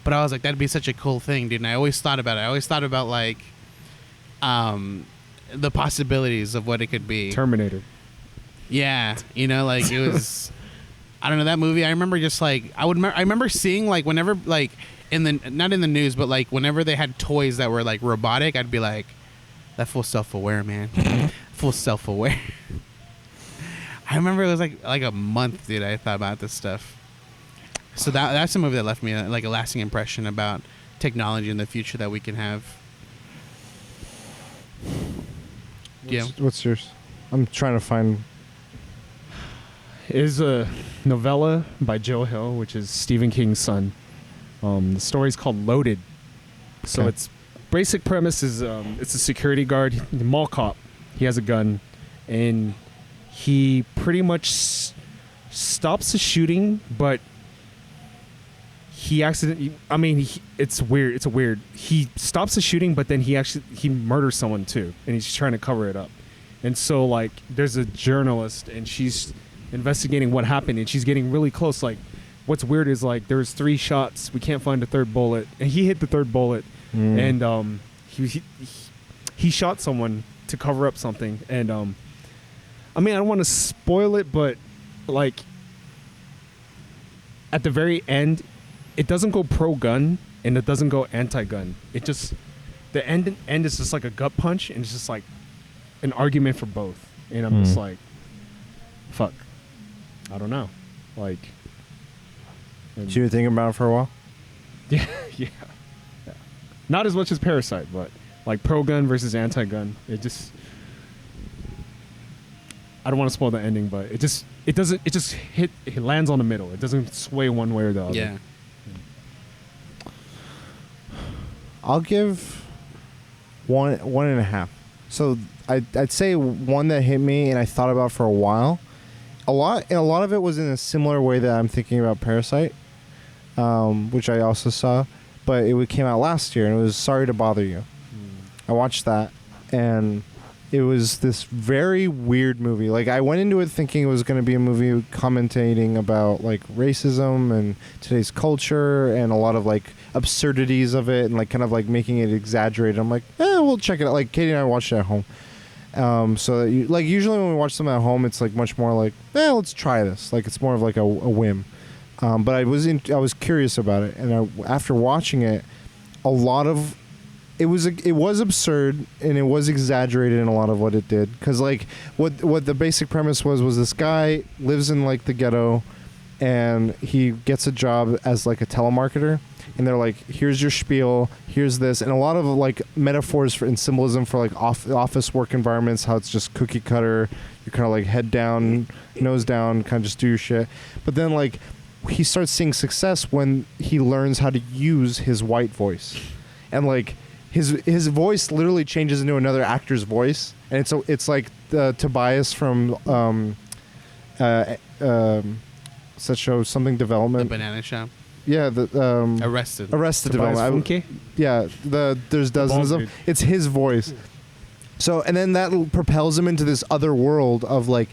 But I was like, that'd be such a cool thing, dude. And I always thought about it. I always thought about like the possibilities of what it could be. Terminator. Yeah, you know, like it was. I don't know that movie. I remember just like I remember seeing like whenever like not in the news, but like whenever they had toys that were like robotic, I'd be like, that fool's self-aware, man. Full self-aware. I remember it was like a month, dude. I thought about this stuff. So that's a movie that left me like a lasting impression about technology in the future that we can have. What's yours? I'm trying to find. Is a novella by Joe Hill, which is Stephen King's son. The story's called Loaded. So its basic premise is it's a security guard, the mall cop. He has a gun, and he pretty much stops the shooting, but he accidentally. I mean, it's weird. It's a weird. He stops the shooting, but then he murders someone too, and he's trying to cover it up. And so like, there's a journalist, and she's investigating what happened, and she's getting really close. Like, what's weird is like there's 3 shots. We can't find the third bullet, and he hit the third bullet, and he shot someone to cover up something. And I mean, I don't want to spoil it, but like at the very end, it doesn't go pro-gun and it doesn't go anti-gun. It just the end is just like a gut punch, and it's just like an argument for both. And I'm just like, fuck. I don't know. Like, So you were thinking about it for a while? yeah. Not as much as Parasite, but like pro-gun versus anti-gun. It just, I don't want to spoil the ending, but it lands on the middle. It doesn't sway one way or the other. Yeah. I'll give 1.5. So I'd say one that hit me and I thought about for a while. A lot of it was in a similar way that I'm thinking about Parasite, which I also saw, but it came out last year, and it was Sorry to Bother You. I watched that, and it was this very weird movie. Like, I went into it thinking it was going to be a movie commentating about like racism and today's culture and a lot of like absurdities of it, and like kind of like making it exaggerated. I'm like, we'll check it out. Like, Katie and I watched it at home. So that like usually when we watch something at home, it's like much more like, let's try this. Like, it's more of like a whim. But I was curious about it, and after watching it, a lot of it was absurd, and it was exaggerated in a lot of what it did. Because like what the basic premise was this guy lives in like the ghetto, and he gets a job as like a telemarketer. And they're like, here's your spiel, here's this, and a lot of like metaphors and symbolism for like office work environments, how it's just cookie cutter, you're kind of like head down, nose down, kind of just do your shit. But then like he starts seeing success when he learns how to use his white voice, and like his voice literally changes into another actor's voice, and it's like Tobias from such show Something Development, The Banana Shop. Yeah, the Arrested Development. Yeah, there's dozens of. It's his voice. So, and then that propels him into this other world of like,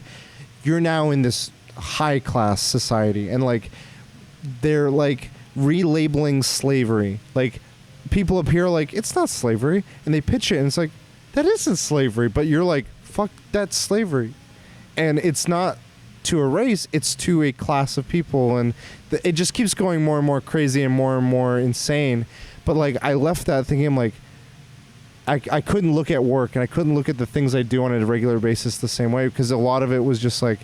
you're now in this high class society, and like, they're like relabeling slavery. Like, people up here are like, it's not slavery, and they pitch it, and it's like, that isn't slavery, but you're like, fuck, that's slavery, and it's not to a race, it's to a class of people, and it just keeps going more and more crazy and more insane. But like, I left that thinking, I'm like, I couldn't look at work, and I couldn't look at the things I do on a regular basis the same way, because a lot of it was just like,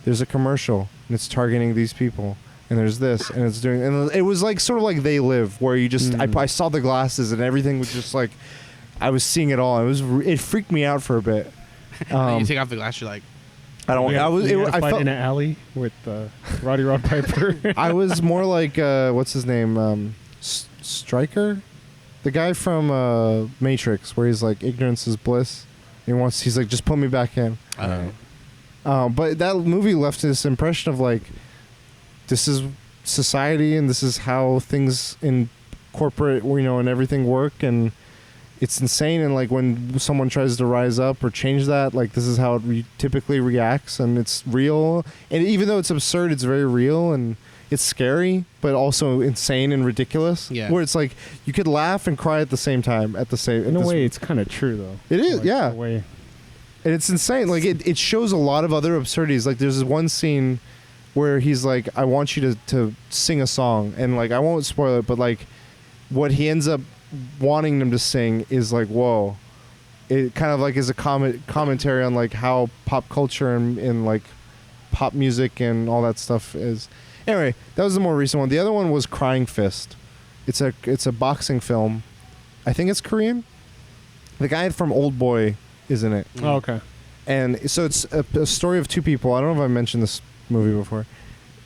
there's a commercial and it's targeting these people, and there's this, and it's doing, and it was like sort of like They Live, where you just I saw the glasses, and everything was just like, I was seeing it all. It freaked me out for a bit. You take off the glass, you're like, I felt in an alley with Roddy Rod Piper. I was more like what's his name, Stryker, the guy from Matrix, where he's like, ignorance is bliss. He's like, just put me back in. But that movie left this impression of like, this is society, and this is how things in corporate, and everything work, and it's insane. And like, when someone tries to rise up or change that, like, this is how it typically reacts, and it's real. And even though it's absurd, it's very real, and it's scary, but also insane and ridiculous. Yeah. Where it's like, you could laugh and cry at the same time. In a way, it's kind of true though. It is, like, yeah. In a way. And it's insane. Like, it shows a lot of other absurdities. Like, there's this one scene where he's like, I want you to sing a song, and like, I won't spoil it, but like, what he ends up wanting them to sing is like, whoa. It kind of like is a commentary on like how pop culture and like pop music and all that stuff is. Anyway, that was the more recent one. The other one was Crying Fist. It's a boxing film. I think it's Korean. The guy from Old Boy is in it. Oh, okay. And so it's a story of two people. I don't know if I mentioned this movie before.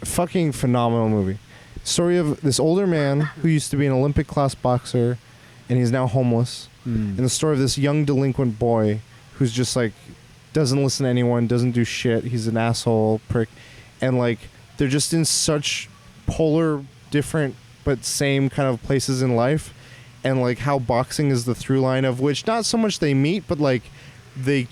Fucking phenomenal movie. Story of this older man who used to be an Olympic class boxer, and he's now homeless. And the story of this young delinquent boy who's just like doesn't listen to anyone, doesn't do shit. He's an asshole prick, and like they're just in such polar different but same kind of places in life, and like how boxing is the through line of which not so much they meet, but like they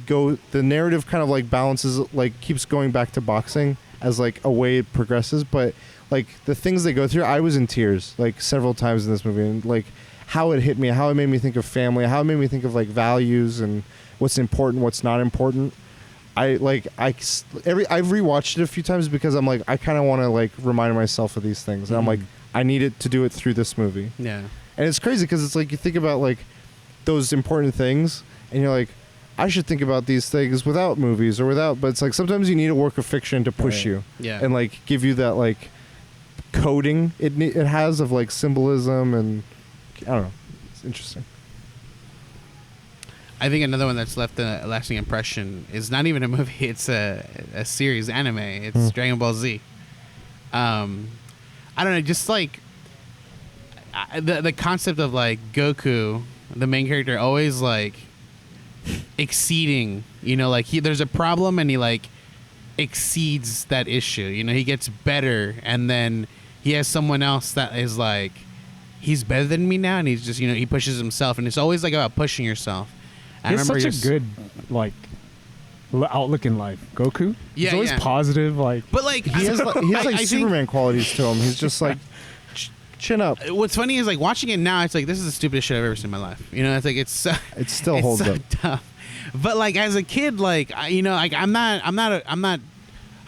go, the narrative kind of like balances, like keeps going back to boxing as like a way it progresses, but like the things they go through, I was in tears like several times in this movie, and like how it hit me, how it made me think of family, how it made me think of like values and what's important, what's not important. I've rewatched it a few times because I'm like, I kind of want to like remind myself of these things. And I'm like, I needed to do it through this movie. Yeah. And it's crazy because it's like you think about like those important things and you're like, I should think about these things without movies or without, but it's like sometimes you need a work of fiction to push you. Yeah. And like give you that like coding it has of like symbolism, and I don't know. It's interesting. I think another one that's left a lasting impression is not even a movie. It's a series, anime. It's Dragon Ball Z. I don't know, just like the concept of like Goku, the main character, always like exceeding. Like there's a problem and he like exceeds that issue. He gets better, and then he has someone else that is like, he's better than me now, and he's just he pushes himself, and it's always like about pushing yourself. He has such a good like outlook in life. Goku, he's always positive. Like, but like he has like Superman qualities to him. He's just like chin up. What's funny is like watching it now, it's like this is the stupidest shit I've ever seen in my life. It's like it still holds up. Tough. But like as a kid, like like I'm not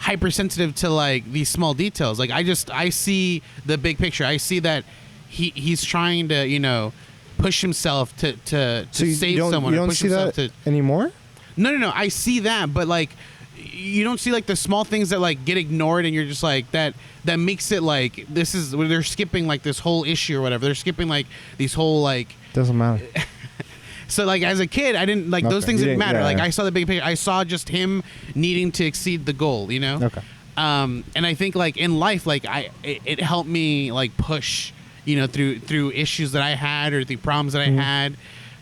hypersensitive to like these small details. Like I see the big picture. I see that he's trying to push himself to save someone. You don't see that anymore? No. I see that, but like you don't see like the small things that like get ignored, and you're just like that makes it like this is where they're skipping like this whole issue or whatever. They're skipping like these whole like doesn't matter. So like as a kid, I didn't like those things didn't matter. Yeah, like I saw the big picture. I saw just him needing to exceed the goal. Okay. And I think like in life, like it helped me like push. Through issues that I had or through problems that I had.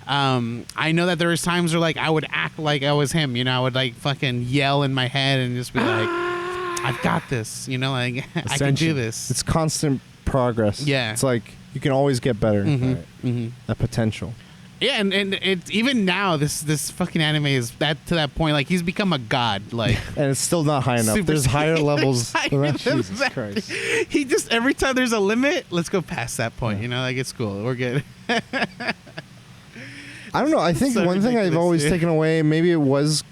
I know that there was times where like I would act like I was him. I would like fucking yell in my head and just be like, I've got this. Like I can do this. It's constant progress. Yeah. It's like you can always get better. Mm-hmm. Right? Mm-hmm. That potential. Yeah, and it's even now this fucking anime is that to that point. Like he's become a god. Like, and it's still not high enough. There's higher levels than that. Jesus Christ. He just every time there's a limit, let's go past that point. Like it's cool. We're good. I don't know. I think one thing I've always taken away, maybe it was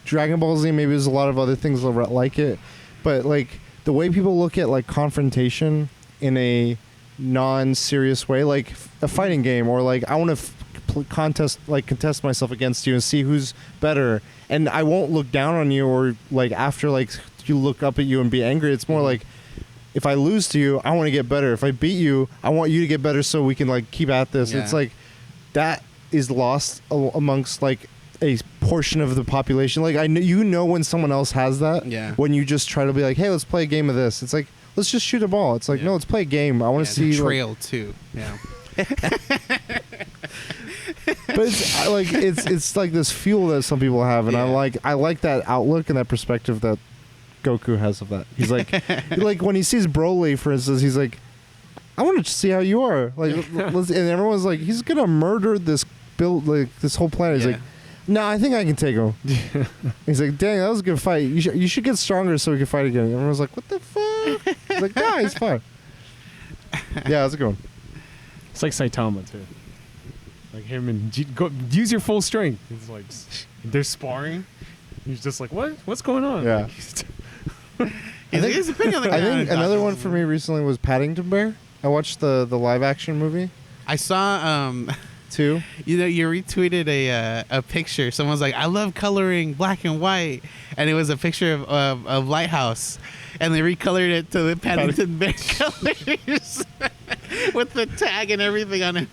Dragon Ball Z, maybe there's a lot of other things like it, but like the way people look at like confrontation in a non-serious way, like a fighting game, or like I want to contest myself against you and see who's better, and I won't look down on you or like after like you look up at you and be angry. It's more like if I lose to you, I want to get better. If I beat you, I want you to get better so we can like keep at this. It's like that is lost amongst like a portion of the population. Like when someone else has that, when you just try to be like, hey, let's play a game of this. It's like, let's just shoot a ball. It's like, no, let's play a game. I want to see trail too. Yeah. But it's like this fuel that some people have, and I like that outlook and that perspective that Goku has of that. He's like like when he sees Broly, for instance, he's like, I want to see how you are. Like, and everyone's like, he's gonna murder this this whole planet. He's like, no, I think I can take him. He's like, dang, that was a good fight. You should get stronger so we can fight again. And everyone's like, what the fuck? He's like, nah, he's fine. Yeah, that's a good one. It's like Saitama too. Like him and go use your full strength. It's like they're sparring. He's just like, what? What's going on? Yeah. Like, I think another one for me recently was Paddington Bear. I watched the live action movie I saw too. you retweeted a picture. Someone's like, I love coloring black and white, and it was a picture of Lighthouse, and they recolored it to the Paddington Bear colors with the tag and everything on it.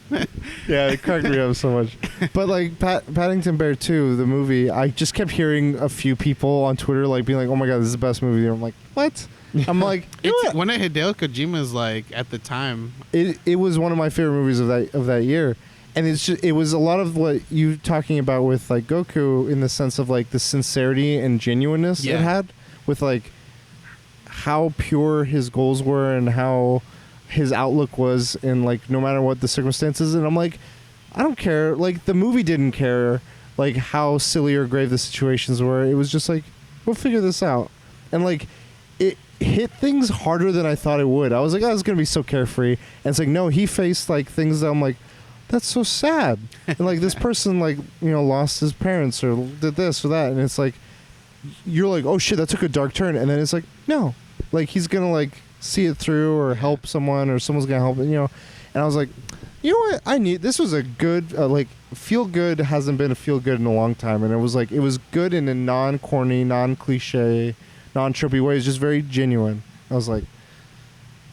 Yeah, it cracked me up so much. But like Paddington Bear 2, the movie, I just kept hearing a few people on Twitter like being like, "Oh my god, this is the best movie." And I'm like, "What?" I'm like, you know It's what? one of Hideo Kojima's, like, at the time. It was one of my favorite movies of that year. And it was a lot of what you talking about with like Goku, in the sense of like the sincerity and genuineness it had, with like how pure his goals were and how his outlook was, and like no matter what the circumstances. And I'm like, I don't care. Like the movie didn't care like how silly or grave the situations were. It was just like, we'll figure this out. And like it hit things harder than I thought it would. I was like, oh, it's gonna be so carefree. And it's like, no, he faced like things that I'm like, that's so sad. And like this person like, you know, lost his parents or did this or that, and it's like, you're like, oh shit, that took a dark turn. And then it's like, no, like he's gonna like see it through or help someone, or someone's gonna help it, you know. And I was like, you know what, this was a good like feel good. Hasn't been a feel good in a long time. And it was like, it was good in a non-corny, non-cliche, non-trippy way. It's just very genuine. I was like,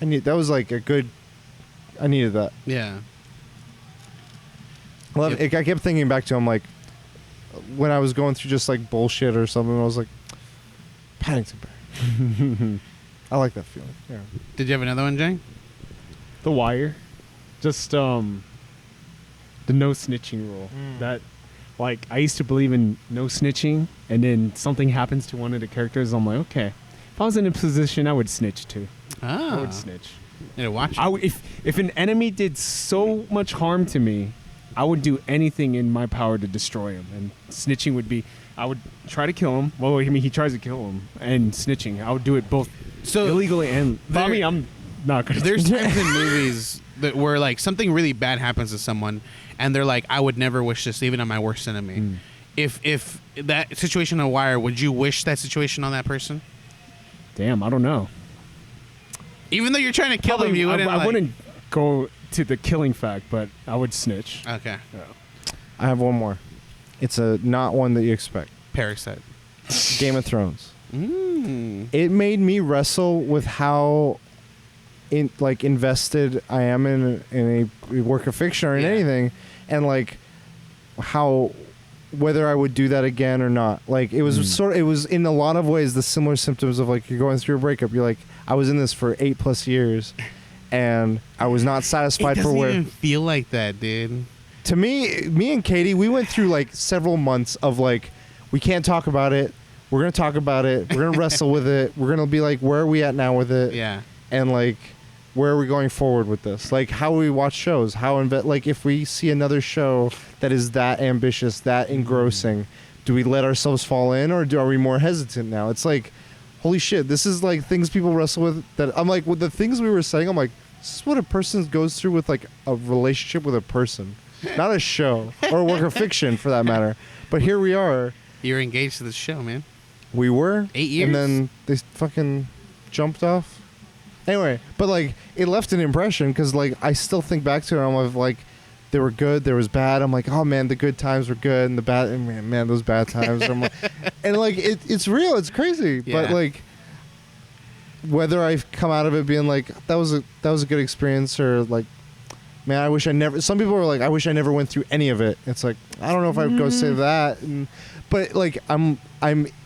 that was like a good, I needed that. Yeah. I kept thinking back to him, like, when I was going through just like bullshit or something, I was like, Paddington Bear. I like that feeling. Yeah. Did you have another one, Jay? The Wire. Just the no snitching rule. That, like, I used to believe in no snitching, and then something happens to one of the characters, I'm like, okay, if I was in a position, I would snitch too. I would snitch. Yeah, watch. If an enemy did so much harm to me, I would do anything in my power to destroy him. And snitching would be, I would try to kill him. Well, I mean, he tries to kill him. And snitching, I would do it both illegally and... I mean, I'm not going to... There's times in movies that where, like, something really bad happens to someone, and they're like, I would never wish this even on my worst enemy. If that situation on Wire, would you wish that situation on that person? Damn, I don't know. Even though you're trying to kill them, you wouldn't... I wouldn't go to the killing fact, but I would snitch. Okay. Yeah. I have one more. It's not one that you expect. Parasite. Game of Thrones. It made me wrestle with how invested I am in a work of fiction or in anything, and like how whether I would do that again or not. Like it was it was in a lot of ways the similar symptoms of like you're going through a breakup. You're like, I was in this for 8+ years, and I was not satisfied for where. It doesn't even feel like that, dude. To me and Katie, we went through like several months of like, we can't talk about it. We're gonna talk about it. We're gonna wrestle with it. We're gonna be like, where are we at now with it? Yeah. And like, where are we going forward with this? Like, how we watch shows? Like, if we see another show that is that ambitious, that engrossing, do we let ourselves fall in, or are we more hesitant now? It's like, holy shit, this is like things people wrestle with. That I'm like, with the things we were saying, I'm like, this is what a person goes through with like a relationship with a person, not a show or a work of fiction for that matter. But here we are. You're engaged to this show, man. We were 8 years, and then they fucking jumped off. Anyway, but like it left an impression because like I still think back to it. I'm like, they were good, there was bad. I'm like, oh man, the good times were good, and the bad, and man, those bad times. I'm like, and like it's real, it's crazy. Yeah. But like, whether I've come out of it being like that was a good experience, or like, man, I wish I never. Some people were like, I wish I never went through any of it. It's like, I don't know if I would go say that, but like I'm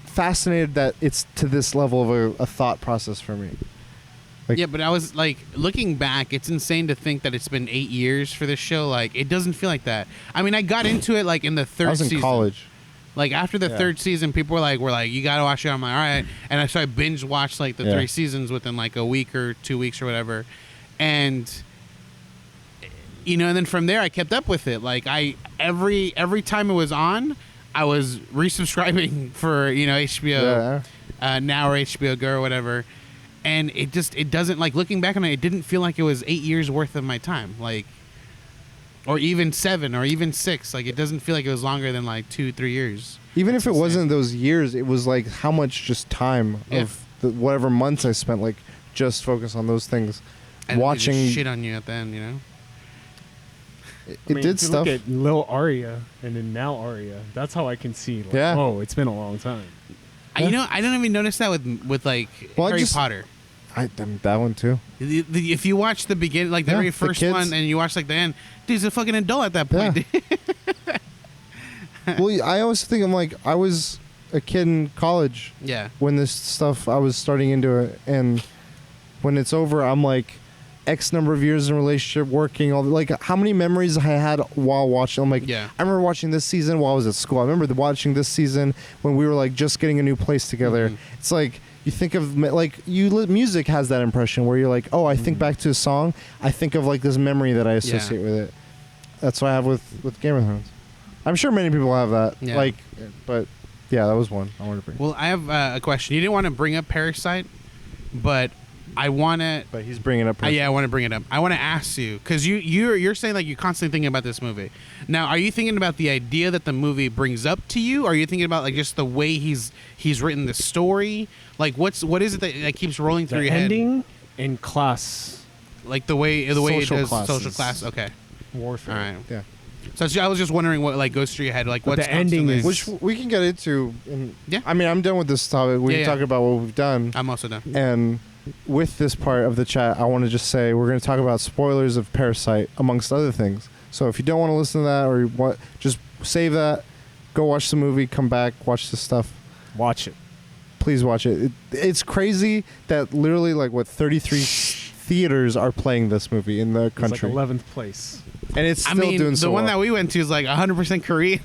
fascinated that it's to this level of a thought process for me. Like, yeah, but I was like, looking back, it's insane to think that it's been 8 years for this show. Like, it doesn't feel like that. I mean, I got into it like in the third season. I was in college. Like after the third season, people were like, you gotta watch it. I'm like, all right. And so I binge watched like the 3 seasons within like a week or 2 weeks or whatever. And you know, and then from there I kept up with it. Like every time it was on, I was resubscribing for, you know, HBO Now or HBO Go or whatever. And it doesn't, like, looking back on it, it didn't feel like it was 8 years worth of my time. Like, or even 7 or even 6. Like, it doesn't feel like it was longer than like 2-3 years. Even if it wasn't those years, it was like how much just time of the whatever months I spent like just focus on those things. And watching they just shit on you at the end, you know. it did if you stuff. Look at Lil Aria and then now Aria. That's how I can see. Like, Yeah. Oh, it's been a long time. You know, I didn't even notice that with like Harry Potter. That one too. If you watch the beginning, like the very the first kids. one, and you watch like the end, dude, he's a fucking adult at that point. Yeah. Well, I always think I'm like I was a kid in college Yeah. when this stuff I was starting into it, and when it's over, I'm like X number of years in a relationship, working all like how many memories I had while watching. I'm like, Yeah. I remember watching this season while I was at school. I remember watching this season when we were like just getting a new place together. Mm-hmm. It's like you think of like music has that impression where you're like, oh, I think back to a song, I think of like this memory that I associate with it. That's what I have with Game of Thrones. I'm sure many people have that. Yeah. Like, but yeah, that was one I wanted to bring. Well, I have a question. You didn't want to bring up Parasite, but I want to. But he's bringing up. Yeah, I want to bring it up. I want to ask you because you're saying like you're constantly thinking about this movie. Now, are you thinking about the idea that the movie brings up to you? Or are you thinking about like just the way he's written the story? Like what is it that keeps rolling through The your ending and class head? Like the way it Social does classes. social class. Okay, warfare. all right. Yeah. So I was just wondering what like goes through your head. Like But what's the ending constantly- is- Which we can get into. Yeah. I mean, I'm done with this topic. We Yeah, can talk about what we've done. I'm also done. And with this part of the chat, I want to just say we're going to talk about spoilers of Parasite, amongst other things. So if you don't want to listen to that or what, just save that, go watch the movie, come back, watch this stuff. Watch it. Please watch it. It's crazy that literally 33 theaters are playing this movie in the It's like country. 11th place. And it's still I mean, doing the so one well. that we went to is like 100% Korean.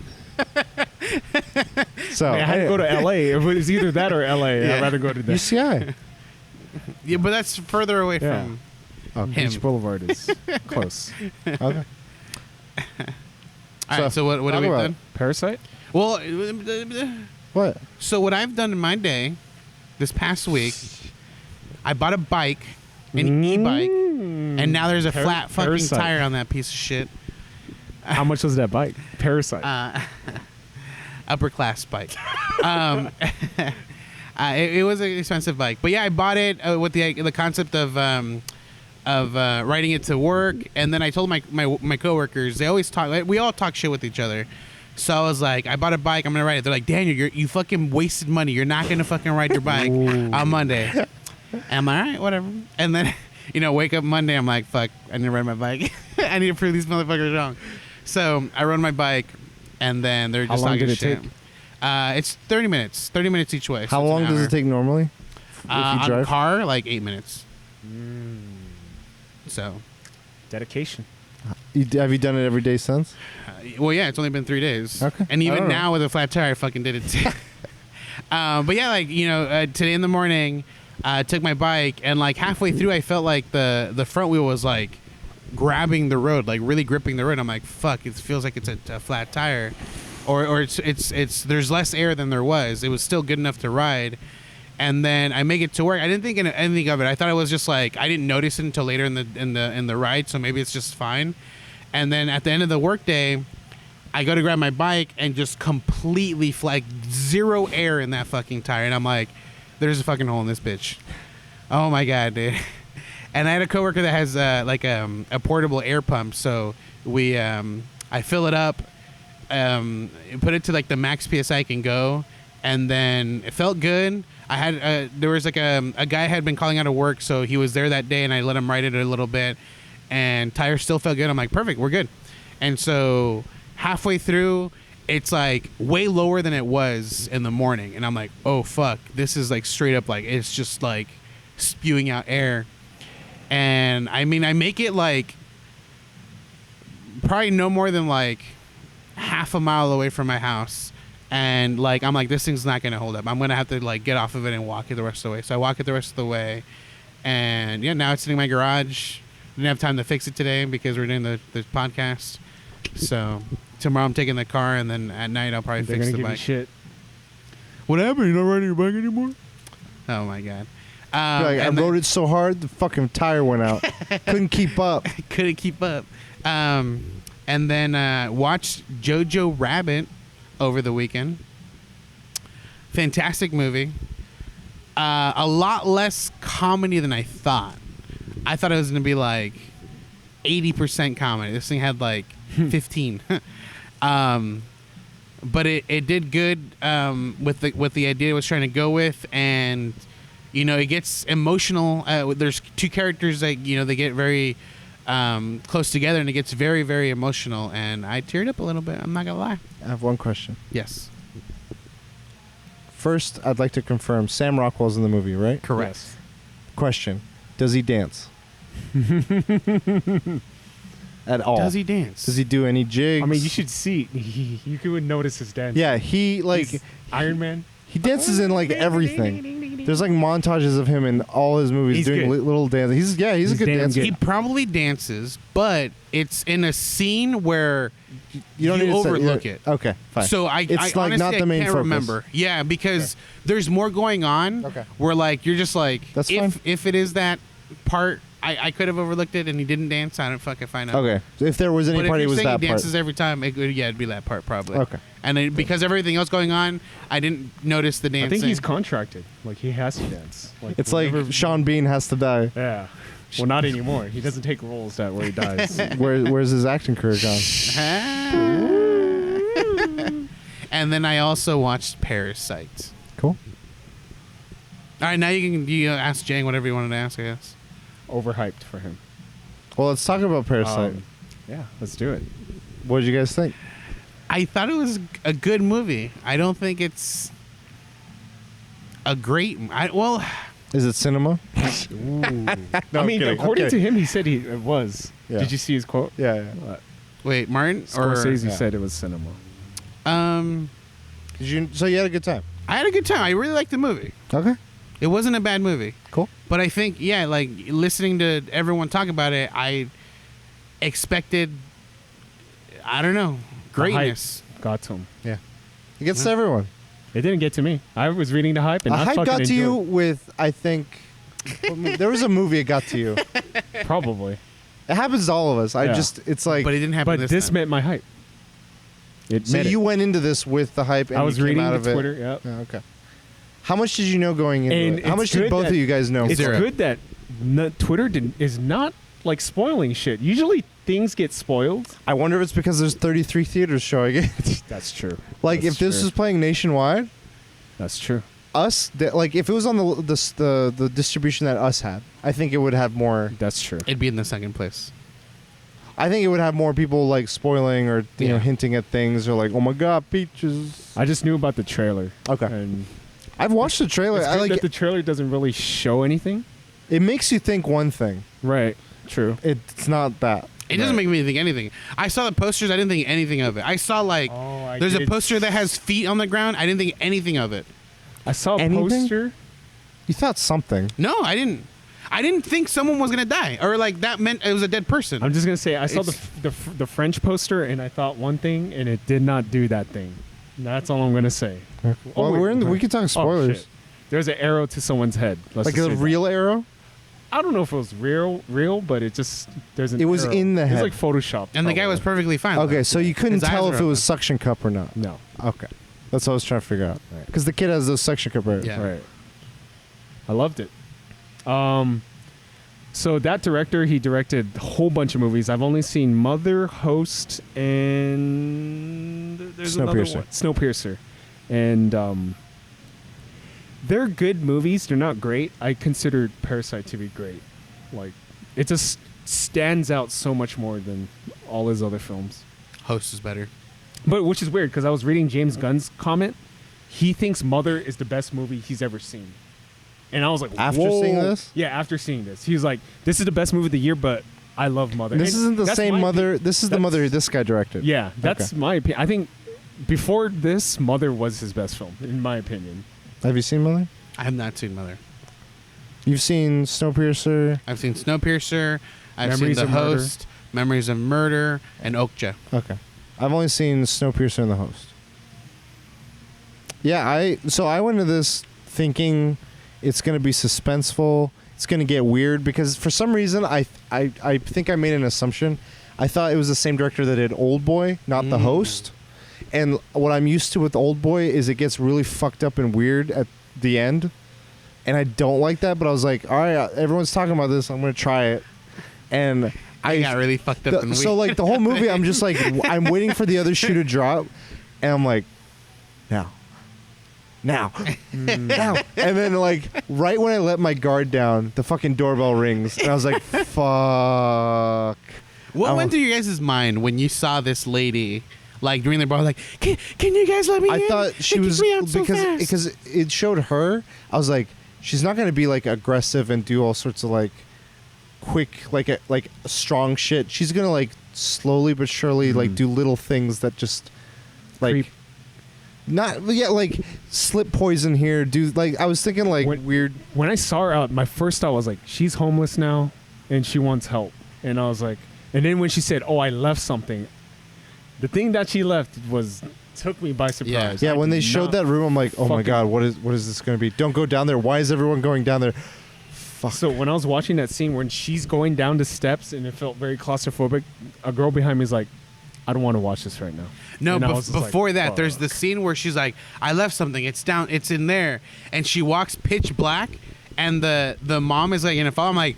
So I had to go to L.A. If it was either that or L.A., Yeah. I'd rather go to that. UCI. Yeah, but that's further away Yeah. from. Okay. Him. Beach Boulevard is close. Okay. All right, so what talk have we about done? Parasite? Well, What? so what I've done in my day, this past week, I bought a bike, an e-bike, and now there's a flat fucking Parasite. tire on that piece of shit. How much was that bike? Parasite. Upper class bike. It was an expensive bike, but yeah, I bought it with the concept of riding it to work, and then I told my coworkers. They always talk. We all talk shit with each other. So I was like, I bought a bike. I'm gonna ride it. They're like, Daniel, you fucking wasted money. You're not gonna fucking ride your bike on Monday. And I'm like, all right, whatever. And then, wake up Monday. I'm like, fuck, I need to ride my bike. I need to prove these motherfuckers wrong. So I rode my bike, and then they're How just long talking did it shit. take? It's 30 minutes. 30 minutes each way. How long does it take normally? If you On drive? car, like 8 minutes. So, Dedication. Have you done it every day since? well, yeah, it's only been 3 days. Okay. And I even don't know. now with a flat tire, I fucking did it too. But yeah, today in the morning, I took my bike, and like halfway through, I felt like the front wheel was like grabbing the road, like really gripping the road. I'm like, fuck, it feels like it's a flat tire, or it's there's less air than there was. It was still good enough to ride. And then I make it to work. I didn't think anything of it. I thought it was just like I didn't notice it until later in the ride, so maybe it's just fine. And then at the end of the workday, I go to grab my bike and just completely like zero air in that fucking tire, and I'm like, "There's a fucking hole in this bitch." Oh my god, dude! And I had a coworker that has a portable air pump, so I fill it up, put it to like the max psi I can go, and then it felt good. I had there was like a guy had been calling out of work, so he was there that day, and I let him ride it a little bit, and tires still felt good. I'm like, perfect, we're good. And so halfway through, it's like way lower than it was in the morning, and I'm like, oh fuck, this is like straight up like it's just like spewing out air. And I mean, I make it like probably no more than like half a mile away from my house. And like I'm like, this thing's not gonna hold up. I'm gonna have to like get off of it and walk it the rest of the way. So I walk it the rest of the way, and yeah, now it's sitting in my garage. Didn't have time to fix it today because we're doing the podcast. So tomorrow I'm taking the car, and then at night I'll probably They're fix gonna the give you bike. shit. What happened? You're not riding your bike anymore? Oh my god! I and then- rode it so hard, the fucking tire went out. Couldn't keep up. couldn't keep up. And then watched Jojo Rabbit over the weekend. Fantastic movie. A lot less comedy than I thought. I thought it was gonna be like 80% comedy. This thing had like 15. But it did good with the idea it was trying to go with, and it gets emotional. There's two characters that they get very close together, and it gets very, very emotional. And I teared up a little bit. I'm not gonna lie. I have one question. Yes. First, I'd like to confirm Sam Rockwell's in the movie, right? Correct. Yes. Question: does he dance? At all? Does he dance? Does he do any jigs? I mean, you should see. You could notice his dance. Yeah, he He's Iron Man. he dances in like everything. There's like montages of him in all his movies He's doing good. little dances. He's a He's good damn dancer. good. He probably dances, but it's in a scene where You don't you need to say- overlook it. Okay, fine. So It's I like honestly, not the main I can't focus. remember. Yeah, because there's more going on. Okay. Where like you're just like, That's if fine. if it is that part, I could have overlooked it and he didn't dance. I don't fucking find out. Okay, so if there was any But part, if it you're was saying that he part. dances every time, it'd be that part probably. Okay. And because everything else going on, I didn't notice the dancing. I think he's contracted. Like he has to dance. Like It's like whenever- Sean Bean has to die. Yeah. Well, not anymore. He doesn't take roles that where he dies. Where's his acting career gone? And then I also watched Parasite. Cool. All right, now you can ask Jang whatever you wanted to ask, I guess. Overhyped for him. Well, let's talk about Parasite. Yeah, let's do it. What did you guys think? I thought it was a good movie. I don't think it's a great. Is it cinema? Ooh. No, I mean, I'm kidding. according I'm to him, he said it was. Yeah. Did you see his quote? Yeah. wait, Martin Scorsese Yeah. said it was cinema. So you had a good time. I had a good time. I really liked the movie. Okay. It wasn't a bad movie. Cool. But I think, like listening to everyone talk about it, I expected, I don't know, greatness. The hype got to him. Yeah. It gets to everyone. It didn't get to me. I was reading the hype, and A I hype fucking got to you enjoyed with, I think, there was a movie it got to you. it. Probably. It happens to all of us. Yeah. It's like, But it didn't happen But this time. met my hype. It so met you it. went into this with the hype and I was you came reading out the of it. Twitter. Yep. Yeah, okay. How much did you know going into And it? How it's much did good both that- of you guys know? It's Zero. good that Twitter is not like spoiling shit. Usually things get spoiled. I wonder if it's because there's 33 theaters showing it. That's true. Like, That's if this true. was playing nationwide, That's true. like, if it was on the distribution that us had, I think it would have more. That's true. It'd be in the second place. I think it would have more people like spoiling or you know Yeah. hinting at things or like, oh my god, peaches. I just knew about the trailer. Okay, And I've watched the trailer. it's I good like that the trailer doesn't really show anything. it. Makes you think one thing. Right. True. It's not that. It doesn't make me think anything. I saw the posters. I didn't think anything of it. I saw like there's a poster that has feet on the ground. I didn't think anything of it. I saw a Anything? poster. You thought something. No, I didn't. I didn't think someone was gonna die, or like that meant it was a dead person. I'm just gonna say I saw It's- the French poster and I thought one thing and it did not do that thing. That's all I'm gonna say. Well, wait. we can talk spoilers. shit. There's an arrow to someone's head. Let's Like just a say that. real arrow. I don't know if it was real, but it just there's an. It was arrow. in the head. It's like Photoshop. and the guy was perfectly fine. Okay, so you couldn't His eyes tell are if it was open. suction cup or not. No. Okay, that's what I was trying to figure out. Right. Because the kid has those suction cup. Right? Yeah. Right. I loved it. So that director, he directed a whole bunch of movies. I've only seen Mother, Host, and there's another Snowpiercer. one. Snowpiercer. And they're good movies. They're not great. I consider Parasite to be great. Like, it just stands out so much more than all his other films. Host is better. But which is weird because I was reading James Gunn's comment. He thinks Mother is the best movie he's ever seen. And I was like, After whoa. seeing this? Yeah, after seeing this. He was like, this is the best movie of the year, but I love Mother. This And isn't the that's same my mother. opinion. This is the mother this guy directed. Yeah, that's my opinion. I think before this, Mother was his best film, in my opinion. Have you seen Mother? I have not seen Mother. You've seen Snowpiercer. I've seen Snowpiercer. I've Memories seen of The Murder. Host, Memories of Murder, and Okja. Okay, I've only seen Snowpiercer and The Host. Yeah, I went into this thinking it's going to be suspenseful. It's going to get weird because for some reason I think I made an assumption. I thought it was the same director that did Old Boy, not The Host. And what I'm used to with Old Boy is it gets really fucked up and weird at the end. and I don't like that. But I was like, all right, everyone's talking about this. I'm gonna try it, and I got really fucked up. So like the whole movie, I'm just like, I'm waiting for the other shoe to drop, and I'm like, now, now, now, and then like right when I let my guard down, the fucking doorbell rings, and I was like, fuck. What went through your guys' mind when you saw this lady? Like during the bar, like, can you guys let me in? I thought she was because it showed her. I was like, she's not gonna be like aggressive and do all sorts of like quick, like strong shit. She's gonna like slowly but surely like do little things that just like Creep. like slip poison here. Do like I was thinking like weird. When I saw her out, my first thought was like, she's homeless now, and she wants help. And I was like, and then when she said, "Oh, I left something," the thing that she left took me by surprise. Yeah, when they showed that room, I'm like, oh my god, what is this going to be? Don't go down there. Why is everyone going down there? Fuck. So when I was watching that scene when she's going down the steps and it felt very claustrophobic, a girl behind me is like, I don't want to watch this right now. No, before that, there's the scene where she's like, I left something. It's down. It's in there. And she walks pitch black, and the mom is like in a fall. I'm like,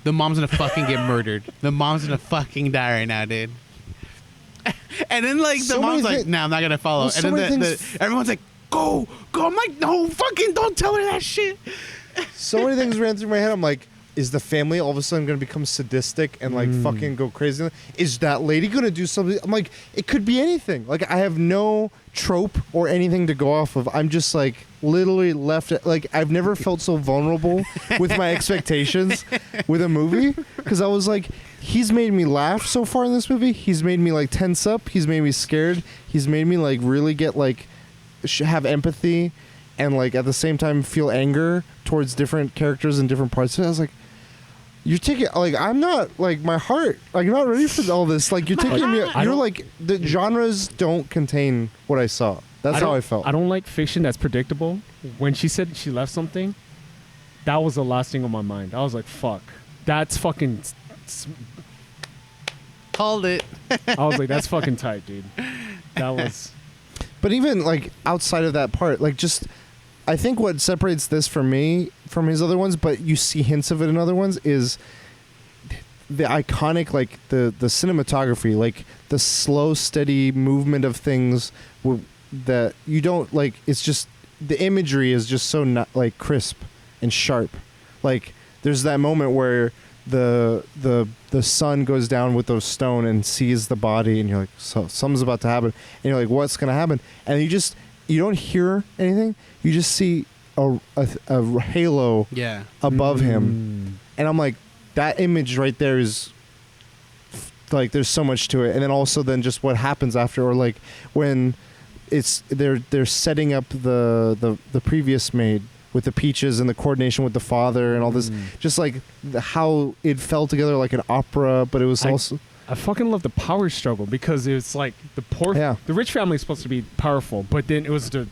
the mom's gonna fucking get murdered. The mom's gonna fucking die right now, dude. And then like the mom's like, "No, I'm not gonna follow." Well, and then everyone's like, "Go!" I'm like, "No, fucking don't tell her that shit." So many things ran through my head. I'm like, is the family all of a sudden going to become sadistic and like fucking go crazy? Is that lady going to do something? I'm like, it could be anything. Like I have no trope or anything to go off of. I'm just like literally left. Like I've never felt so vulnerable with my expectations with a movie, because I was like, he's made me laugh so far in this movie. He's made me like tense up. He's made me scared. He's made me like really get like have empathy and like at the same time feel anger towards different characters in different parts of it. I was like, you're taking like I'm not like my heart like I'm not ready for all this. Like you're taking me. You're like the genres don't contain what I saw. That's how I felt. I don't like fiction that's predictable. When she said she left something, that was the last thing on my mind. I was like, fuck, that's fucking. Called it. I was like, that's fucking tight, dude. That was. But even like outside of that part, like just. I think what separates this from me from his other ones, but you see hints of it in other ones, is the iconic, like the cinematography, like the slow, steady movement of things that you don't like. It's just the imagery is just so not like crisp and sharp. Like there's that moment where the son goes down with the stone and sees the body, and you're like, so something's about to happen, and you're like, what's gonna happen? And you don't hear anything. You just see a halo above him. And I'm like, that image right there is like there's so much to it. And then also then just what happens after, or like when they're setting up the previous maid with the peaches and the coordination with the father and all this, just like how it fell together like an opera, but it was also I fucking love the power struggle, because it's like the rich family is supposed to be powerful, but then it was the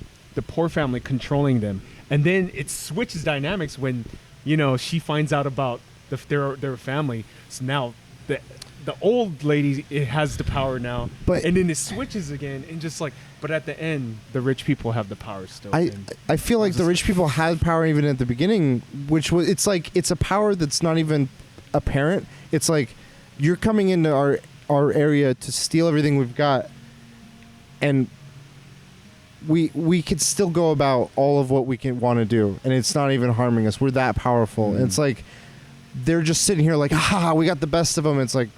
poor family controlling them, and then it switches dynamics when she finds out about their family. So now the old lady has the power now, and then it switches again, and just like, but at the end the rich people have the power still. I feel like the rich people had power even at the beginning, which was it's like it's a power that's not even apparent. It's like, you're coming into our area to steal everything we've got, and we could still go about all of what we can want to do, and it's not even harming us. We're that powerful. And it's like they're just sitting here like, we got the best of them. It's like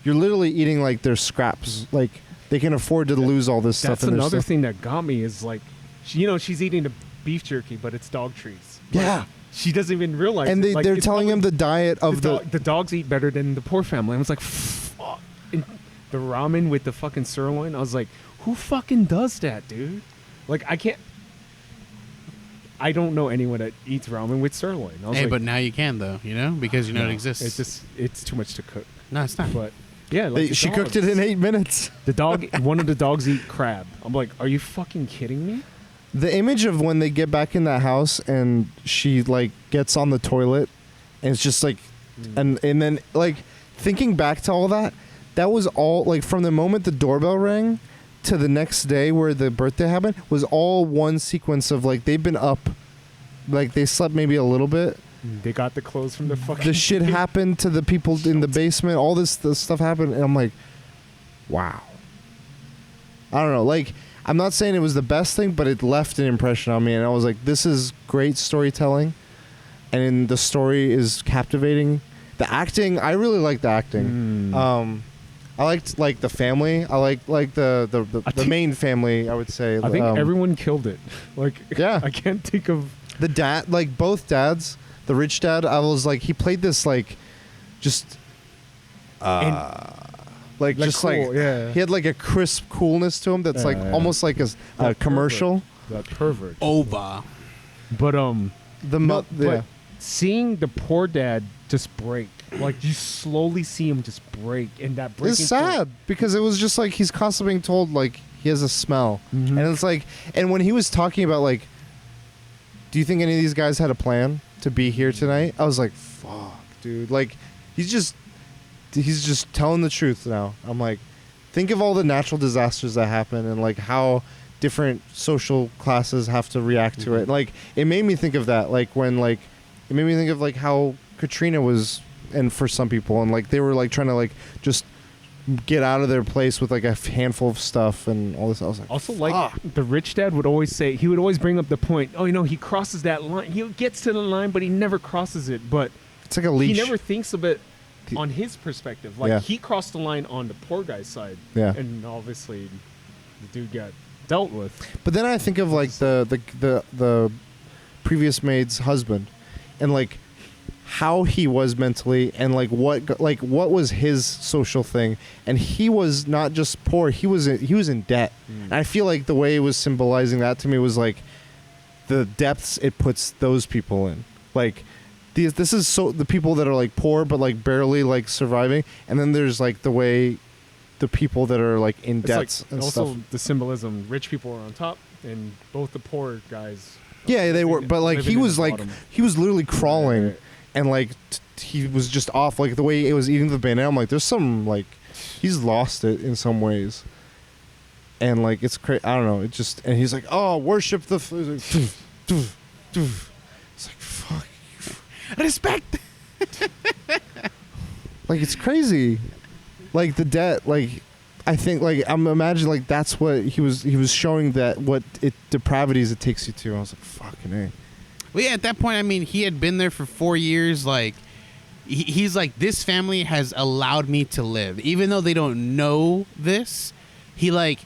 you're literally eating like their scraps. Like they can afford to lose all this stuff. That's another thing that got me is like, she's eating the beef jerky, but it's dog treats. Yeah. She doesn't even realize. And they're telling him the diet of the dogs eat better than the poor family. I was like, fuck. And the ramen with the fucking sirloin. I was like, who fucking does that, dude? Like, I don't know anyone that eats ramen with sirloin. I was but now you can though, because it exists. It's too much to cook. No, it's not. But yeah, like she cooked it in 8 minutes. One of the dogs eat crab. I'm like, are you fucking kidding me? The image of when they get back in that house and she like gets on the toilet and it's just like and then like thinking back to all that was all like from the moment the doorbell rang to the next day where the birthday happened was all one sequence of like they've been up like they slept maybe a little bit. They got the clothes from the fucking. The shit happened to the people in the basement. All this stuff happened, and I'm like, wow. I don't know. Like, I'm not saying it was the best thing, but it left an impression on me, and I was like, this is great storytelling, and the story is captivating. The acting, I really liked the acting. I liked like the family. I like the main family. I would say. I think everyone killed it. Like, yeah, I can't think of the dad. Like both dads. The rich dad, I was like, he played this like, just, like just cool, like, yeah. He had like a crisp coolness to him that's like almost like a commercial. That pervert. Over. But but yeah. seeing the poor dad just break, like you slowly see him just break, and that breaking. It's sad because it was just like he's constantly being told like he has a smell, and it's like, and when he was talking about like, do you think any of these guys had a plan to be here tonight? I was like, fuck, dude. Like, he's just telling the truth now. I'm like, think of all the natural disasters that happen and like how different social classes have to react to it. Like, it made me think of that. Like when like, it made me think of like how Katrina was, and for some people, and like they were like trying to like just get out of their place with like a handful of stuff and all this. I was like, also like the rich dad would always say, he would always bring up the point, oh, you know, he crosses that line, he gets to the line but he never crosses it. But it's like a leash. He never thinks of it on his perspective. Like he crossed the line on the poor guy's side, and obviously the dude got dealt with. But then I think of like the previous maid's husband, and like how he was mentally, and like what was his social thing, and he was not just poor, he was in debt. And I feel like the way it was symbolizing that to me was like the depths it puts those people in. Like this is so the people that are like poor but like barely like surviving, and then there's like the way the people that are like in debts like, and also stuff. The symbolism, rich people are on top and both the poor guys. Yeah, they were, but like he was literally crawling. Right. And like he was just off, like the way it was eating the banana. I'm like, there's some like he's lost it in some ways, and like it's crazy. I don't know. It just, and he's like, oh, worship the. It's like fuck. Respect. Like it's crazy, like the debt. Like I think like I'm imagining like that's what he was showing, that what depravities it takes you to. I was like, fucking A. Well, yeah, at that point, I mean, he had been there for 4 years. Like, he's like, this family has allowed me to live. Even though they don't know this, he like,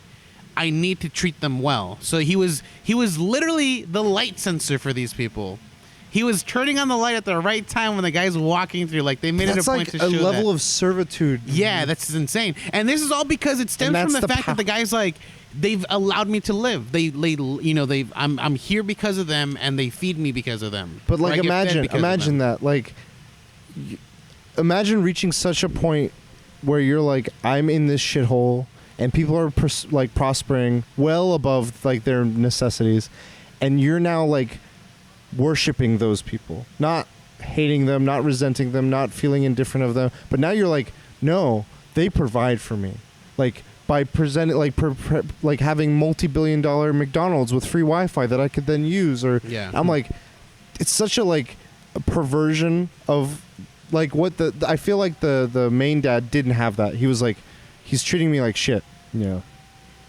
I need to treat them well. So he was literally the light sensor for these people. He was turning on the light at the right time when the guy's walking through. Like, they made it a point to show that. That's like a level of servitude. Yeah, that's insane. And this is all because it stems from the fact that the guy's like, they've allowed me to live. I'm here because of them, and they feed me because of them. But like, imagine that. Like, imagine reaching such a point where you're like, I'm in this shithole, and people are like prospering well above like their necessities, and you're now like worshiping those people, not hating them, not resenting them, not feeling indifferent of them, but now you're like, no, they provide for me, like by presenting like having multi-billion-dollar McDonald's with free Wi-Fi that I could then use, or I'm like, it's such a like a perversion of like what I feel like the main dad didn't have that. He was like, he's treating me like shit. Yeah,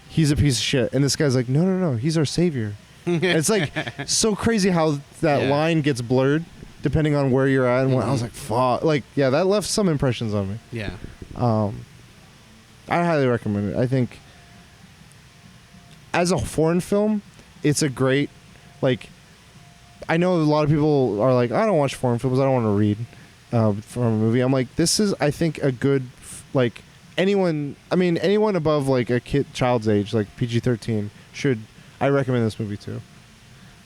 he's a piece of shit, and this guy's like, no, he's our savior. It's like so crazy how that line gets blurred depending on where you're at. And when I was like, fuck, like that left some impressions on me. Yeah. I highly recommend it. I think as a foreign film, it's a great, like, I know a lot of people are like, I don't watch foreign films, I don't want to read from a movie. I'm like, this is, I think, a good, like, anyone above like a child's age, like PG-13 should, I recommend this movie too.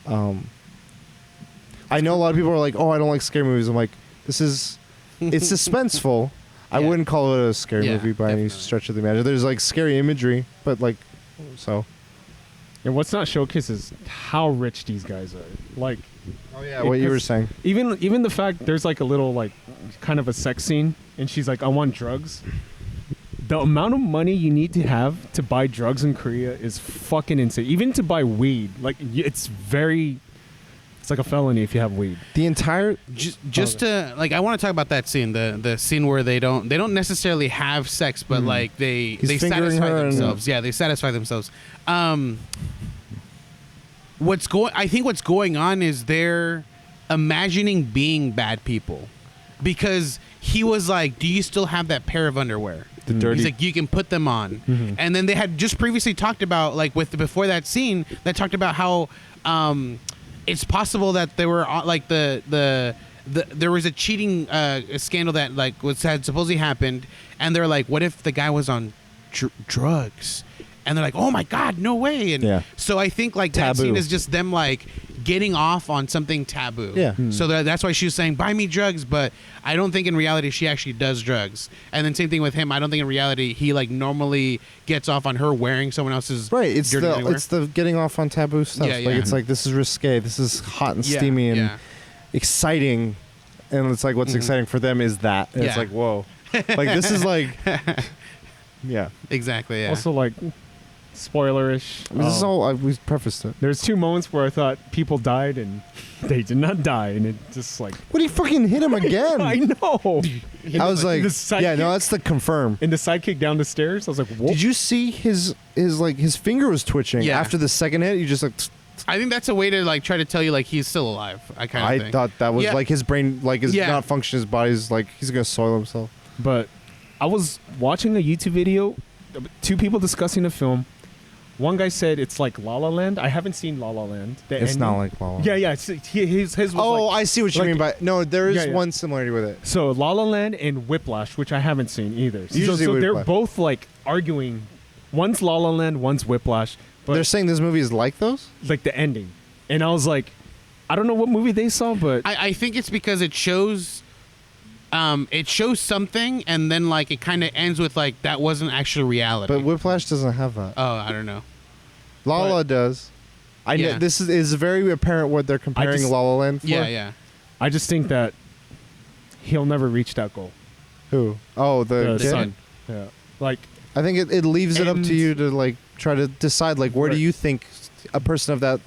I know a lot of people are like, oh, I don't like scary movies. I'm like, it's suspenseful. I wouldn't call it a scary movie by any stretch of the imagination. There's like scary imagery, but like, so. And what's not showcased is how rich these guys are. Like, oh yeah, what you were saying. Even the fact there's like a little like kind of a sex scene, and she's like, I want drugs. The amount of money you need to have to buy drugs in Korea is fucking insane. Even to buy weed, like it's very It's like a felony if you have weed. The entire Just to like, I want to talk about that scene, the scene where they don't necessarily have sex, but like they fingering satisfy her themselves. Yeah, they satisfy themselves. I think what's going on is they're imagining being bad people, because he was like, "Do you still have that pair of underwear?" the dirty. He's like, "You can put them on." And then they had just previously talked about, like, before that scene, that talked about how it's possible that they were like there was a cheating scandal that like had supposedly happened, and they're like, "What if the guy was on drugs?" And they're like, "Oh my God, no way!" And so I think like that scene is just them like getting off on something taboo. Yeah. So that's why she was saying, "Buy me drugs," but I don't think in reality she actually does drugs. And then same thing with him. I don't think in reality he like normally gets off on her wearing someone else's It's dirty underwear. it's the getting off on taboo stuff. Yeah, Like yeah. it's like, this is risque. This is hot and steamy and exciting. And it's like, what's exciting for them is that. And it's like, whoa. Like this is like, yeah. Exactly. Yeah. Also, like, spoilerish. This is all we prefaced it. There's 2 moments where I thought people died and they did not die, and it just like What do you fucking hit him again? I know. I was like, the sidekick- yeah, no, that's the confirm. And the sidekick down the stairs, I was like, whoa. Did you see his finger was twitching after the second hit? You just like. I think that's a way to like try to tell you like he's still alive. I think. thought that was like his brain, like is not functioning. His body's like he's gonna soil himself. But I was watching a YouTube video, 2 people discussing the film. One guy said it's like La La Land. I haven't seen La La Land. It's not like La La Land. Yeah. His was like, I see what you like- mean by no. There is Yeah. one similarity with it. so La La Land and Whiplash, which I haven't seen either. Usually So they're Whiplash. both like arguing. One's La La Land, one's Whiplash. But They're saying this movie is like those. like the ending, and I was like, I don't know what movie they saw, but I think it's because it shows something, and then like it kind of ends with like that wasn't actually reality. But Whiplash doesn't have that. Oh, I don't know. La La does. I know Yeah. this is very apparent what they're comparing just- La La Land for. Yeah. I just think that he'll never reach that goal. Who? Oh, the kid? son. Yeah, like I think it leaves it up And- to you to like try to decide like where do Right. you think a person of that,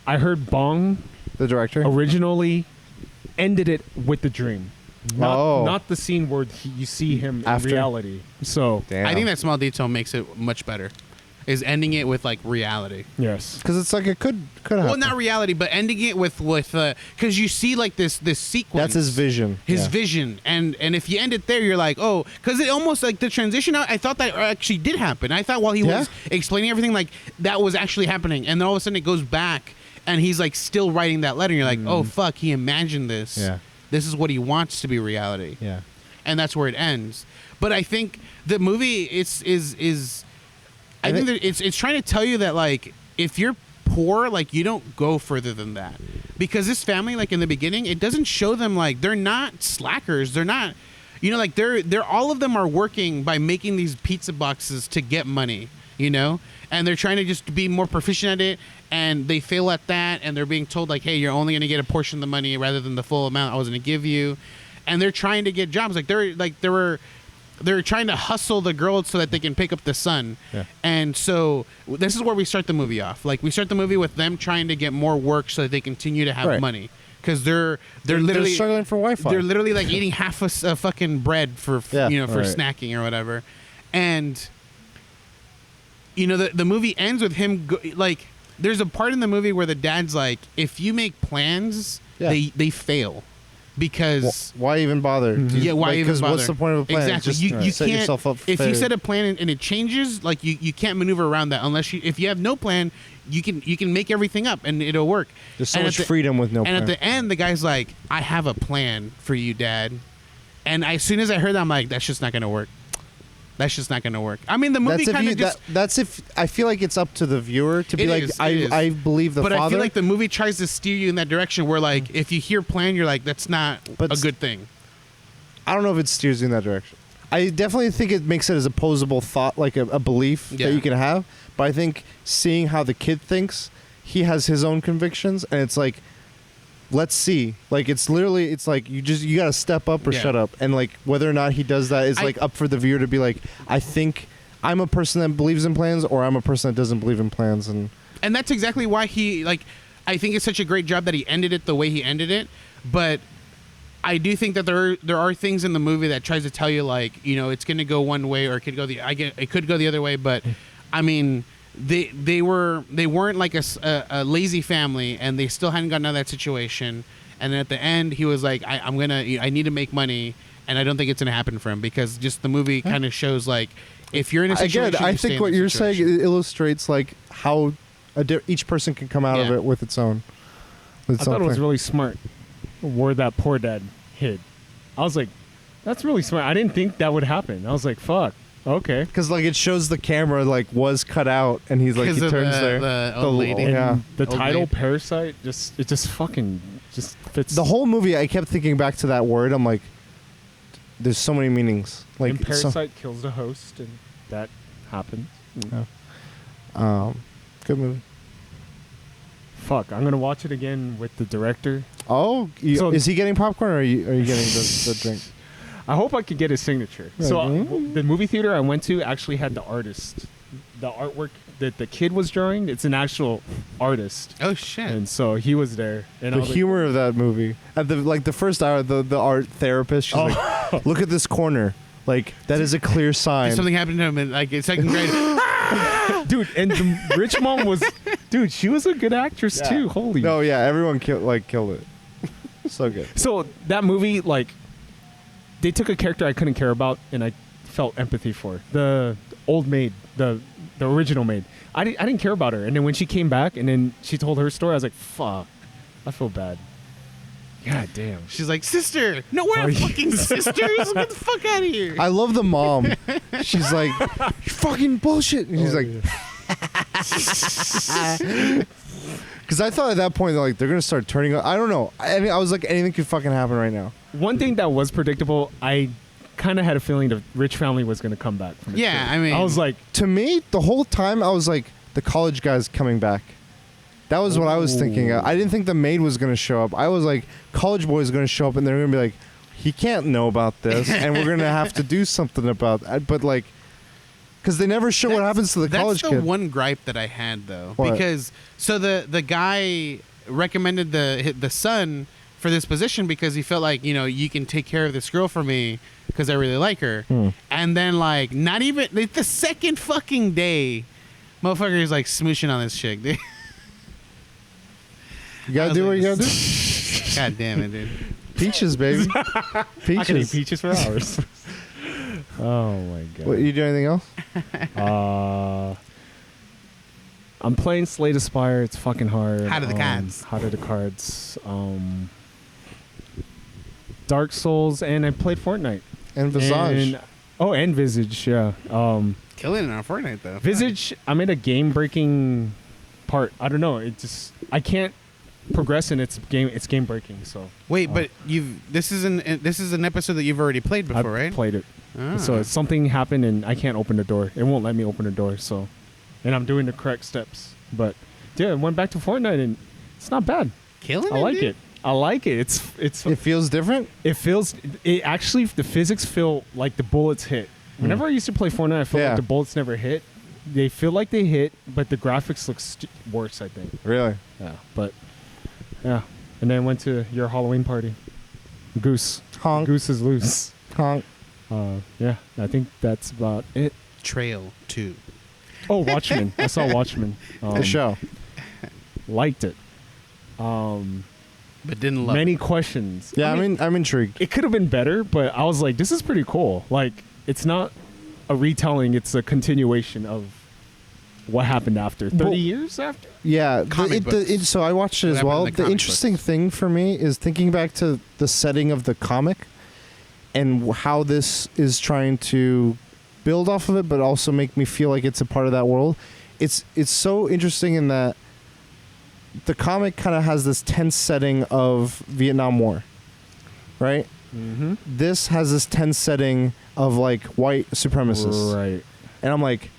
I heard Bong the director. originally ended it with the dream. Oh. Not the scene where you see him After? in reality. So, Damn. I think that small detail makes it much better. Is ending it with like reality. yes. because it's like it could happen. Well, not reality, but ending it with because you see like this sequence. That's his vision. His Yeah. vision, and if you end it there, you're like, oh, because it almost like the transition. I thought that actually did happen. I thought while he was explaining everything, like that was actually happening, and then all of a sudden it goes back, and he's like still writing that letter. And you're like, oh fuck, he imagined this. Yeah. This is what he wants to be reality. Yeah. And that's where it ends. But I think the movie I think that it's trying to tell you that like if you're poor, like you don't go further than that, because this family, like in the beginning, it doesn't show them like they're not slackers. They're not, like they're all of them are working by making these pizza boxes to get money, and they're trying to just be more proficient at it, and they fail at that, and they're being told like, hey, you're only going to get a portion of the money rather than the full amount I was going to give you, and they're trying to get jobs they're trying to hustle the girls so that they can pick up the son. Yeah. And so this is where we start the movie off. Like we start the movie with them trying to get more work so that they continue to have Right. money. Because they're literally struggling for Wi-Fi. They're literally like eating half a fucking bread for for Right. snacking or whatever. And the movie ends with him like there's a part in the movie where the dad's like, if you make plans, they fail. Because why even bother? yeah, why even bother? What's the point of a plan? Exactly. Just You set can't, yourself up for if you failure. set a plan and it changes, like you can't maneuver around that unless if you have no plan, you can make everything up and it'll work. There's so And much at the- freedom with no And plan. at the end, the guy's like, "I have a plan for you, Dad." And as soon as I heard that, I'm like, "That's just not gonna work. That's just not gonna work." I mean, the movie kind of just. that's if I feel like it's up to the viewer to be It like, is, I it is. I believe the But father. I feel like the movie tries to steer you in that direction where, like, if you hear plan, you're like, "That's not But a good thing." I don't know if it steers you in that direction. I definitely think it makes it as opposable thought, like a belief Yeah. that you can have. But I think seeing how the kid thinks, he has his own convictions, and it's like, let's see. Like it's like you got to step up or Yeah. shut up, and like whether or not he does that is like up for the viewer to be like, I think I'm a person that believes in plans, or I'm a person that doesn't believe in plans, and And that's exactly why he like. I think it's such a great job that he ended it the way he ended it, but I do think that there are things in the movie that tries to tell you, like, you know, it's going to go one way or it could go the other way, but I mean, they weren't like a lazy family, and they still hadn't gotten out of that situation. And then at the end, he was like, I need to make money, and I don't think it's going to happen for him, because just the movie kind of shows, like, if you're in a situation, again, I think what you're saying illustrates like how each person can come out of it with its own. I thought it was really smart where that poor dad hid. I was like, that's really smart. I didn't think that would happen. I was like, fuck. Okay. Because like it shows the camera like was cut out, and he's like, he turns there. The old lady. Yeah. The title "Parasite" just fucking fits. The whole movie, I kept thinking back to that word. I'm like, there's so many meanings. Like, and Parasite kills the host, and that happens. Good movie. Fuck, I'm gonna watch it again with the director. Oh, So- is he getting popcorn, or are you getting the drink? I hope I could get his signature. Yeah, So mhm. the movie theater I went to actually had the artist, the artwork that the kid was drawing. It's an actual artist, Oh shit! and so he was there. And I The was humor of that movie. At the first hour, the art therapist, she's like, look at this corner. Like, that is a clear sign. Something happened to him in like second grade. like, dude, and the rich mom was, dude, she was a good actress Yeah. too. Holy. No, yeah, everyone killed it. So good. So that movie, like, they took a character I couldn't care about, and I felt empathy for the old maid, the original maid. I didn't care about her, and then when she came back, and then she told her story, I was like, fuck, I feel bad. God damn. She's like, sister. No, we're not fucking sisters. Get the fuck out of here. I love the mom. She's like, fucking bullshit. And she's like, because I thought at that point, like, they're going to start turning up. I don't know. I mean, I was like, anything could fucking happen right now. One thing that was predictable, I kind of had a feeling the rich family was going to come back from it. Yeah, too. I mean, I was like, To me, the whole time, I was like, the college guy's coming back. That was what I was thinking. Ooh. I didn't think the maid was going to show up. I was like, college boy's going to show up, and they're going to be like, he can't know about this, and we're going to have to do something about it. But, like, because they never show what happens to the college That's the kid. one gripe that I had, though. What? Because, so the guy recommended the son for this position because he felt like, you know, you can take care of this girl for me because I really like her. And then, like, not even, like, the second fucking day, motherfucker is, like, smooshing on this chick, dude. You got to do what you got to do. God damn it, dude. Peaches, baby. I can eat Peaches. peaches for hours. Oh my god. What, you do anything else? I'm playing Slay Spire. It's fucking hard. How do the cards? How do the cards? Dark Souls, and I played Fortnite. And Visage. And Visage, yeah. Killing it on Fortnite, though. Visage, I'm in a game-breaking part. I don't know. It just, I can't progress in its game-breaking. So Wait, but this is an episode that you've already played before, I right? played it. Ah. So something happened, and I can't open the door. It won't let me open the door. So, and I'm doing the correct steps. But yeah, I went back to Fortnite, and it's not bad. Killing I like dude? it. I like it. It's It feels different? it actually, the physics feel like the bullets hit. Whenever I used to play Fortnite, I felt Yeah. like the bullets never hit. They feel like they hit, but the graphics look worse, I think. Really? Yeah, but yeah. And then went to your Halloween party. Goose. Honk. Goose is loose. Honk. Yeah, I think that's about it. Trail 2. Oh, Watchmen. I saw Watchmen. The show. Liked it. But didn't love Many it. questions. Yeah, I mean, I'm intrigued. it could have been better, but I was like, this is pretty cool. Like, it's not a retelling, it's a continuation of what happened after 30 Well, years after. Yeah, Comic books. so I watched it What as happened well. in the The comic interesting books? thing for me is thinking back to the setting of the comic and how this is trying to build off of it, but also make me feel like it's a part of that world. It's so interesting in that the comic kind of has this tense setting of Vietnam War, right? Mm-hmm. This has this tense setting of like white supremacists, Right. and I'm like,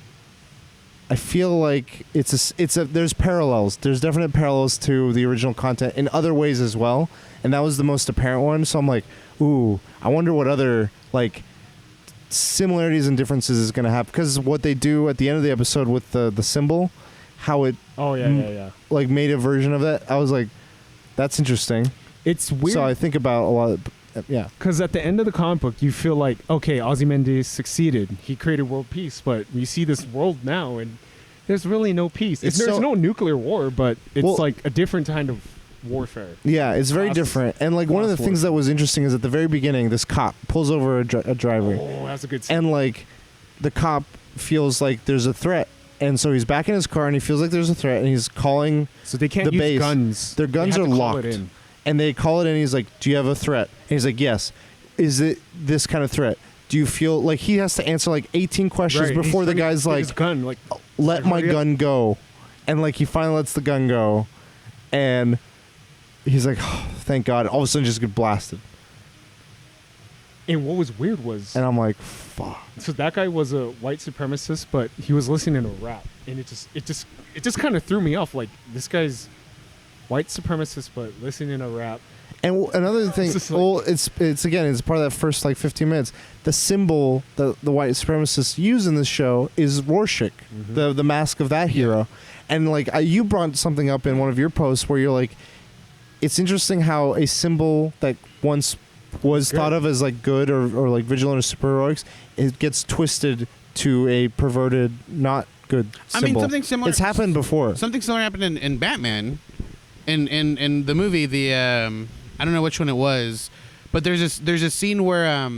I feel like there's parallels. There's definite parallels to the original content in other ways as well, and that was the most apparent one. So I'm like, ooh, I wonder what other like similarities and differences is going to have, because what they do at the end of the episode with the symbol, how it like made a version of that. I was like, that's interesting. It's weird. So I think about a lot of, Because at the end of the comic book, you feel like, okay, Ozymandias succeeded. He created world peace, but we see this world now, and there's really no peace. There's no nuclear war, but it's like a different kind of warfare. Yeah, it's very different. And like one of the things that was interesting is at the very beginning, this cop pulls over a driver. Oh, that's a good scene. And like the cop feels like there's a threat. And so he's back in his car and he feels like there's a threat and he's calling So they can't the use base. guns. Their guns are locked. And they call it in. He's like, do you have a threat? And he's like, yes. Is it this kind of threat? Do you feel like he has to answer like 18 questions before the guy's like, his gun, like, let my gun go. And like he finally lets the gun go. And he's like, oh, thank God. All of a sudden just get blasted. And what was weird was... And I'm like, fuck. So that guy was a white supremacist, but he was listening to rap. And it just kind of threw me off. Like, this guy's white supremacist, but listening to rap. And another thing, it's again, it's part of that first like 15 minutes. The symbol that the white supremacists use in this show is Rorschach, the mask of that hero. And like you brought something up in one of your posts where you're like, it's interesting how a symbol that once was thought of as like good or like vigilant or superheroics, it gets twisted to a perverted, not good symbol. I mean, something similar. It's happened before. Something similar happened in Batman, in the movie. I don't know which one it was, but there's a scene where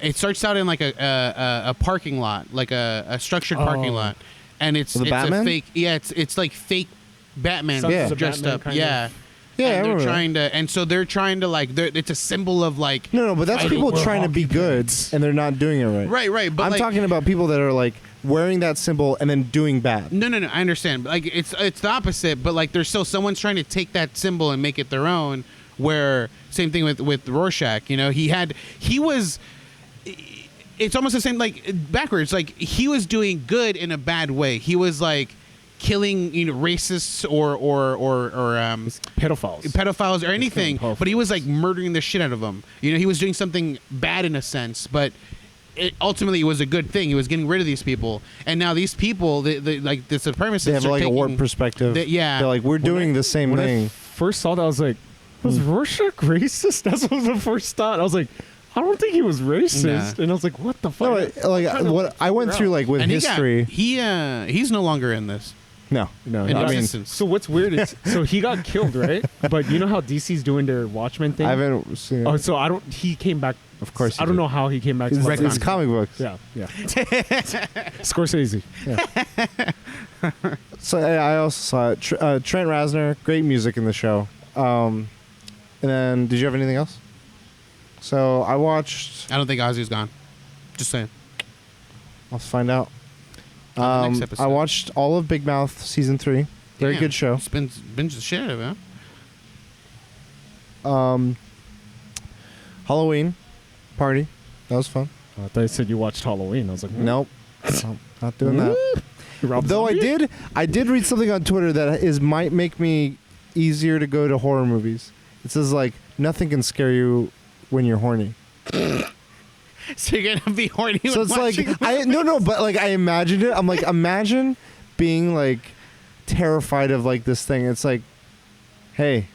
it starts out in like a parking lot, like a structured parking lot, and it's Batman? a fake. Yeah, it's like fake Batman dressed up. Yeah. Yeah, and they're trying to, and so they're trying to like, it's a symbol of like. No, but that's people trying to be good, and they're not doing it right. Right. But I'm like, talking about people that are like wearing that symbol and then doing bad. No. I understand. But like, it's the opposite. But like, there's still someone's trying to take that symbol and make it their own. Where same thing with Rorschach. You know, he was. It's almost the same, like backwards. Like he was doing good in a bad way. He was like killing, racists or pedophiles or anything, but he was like murdering the shit out of them. He was doing something bad in a sense, but ultimately it was a good thing. He was getting rid of these people, and now these people, like the supremacists, they have like a warped perspective. They're like, we're doing the same thing. I first saw that, I was like, was Rorschach racist? That's what was the first thought. I was like, I don't think he was racist. Nah. And I was like, what the fuck? No, like what I went through, like with history. He's no longer in this. No. I mean, so what's weird is, so he got killed, right? But you know how DC's doing their Watchmen thing? I haven't seen it. Oh, so he came back. Of course. I don't know how he came back. It's comic books. Yeah. Scorsese. Yeah. So I also saw it. Trent Reznor, great music in the show. And then, did you have anything else? So I watched. I don't think Ozzy's gone. Just saying. I'll find out. Next episode. I watched all of Big Mouth season 3. Very good show. Binge the shit out of it, huh? Halloween party. That was fun. I thought you said you watched Halloween. I was like, nope. Not doing that. Though I did read something on Twitter that might make me easier to go to horror movies. It says like nothing can scare you when you're horny. So you're gonna be horny. So it's like but like I imagined it. I'm like, imagine being like terrified of like this thing. It's like, hey.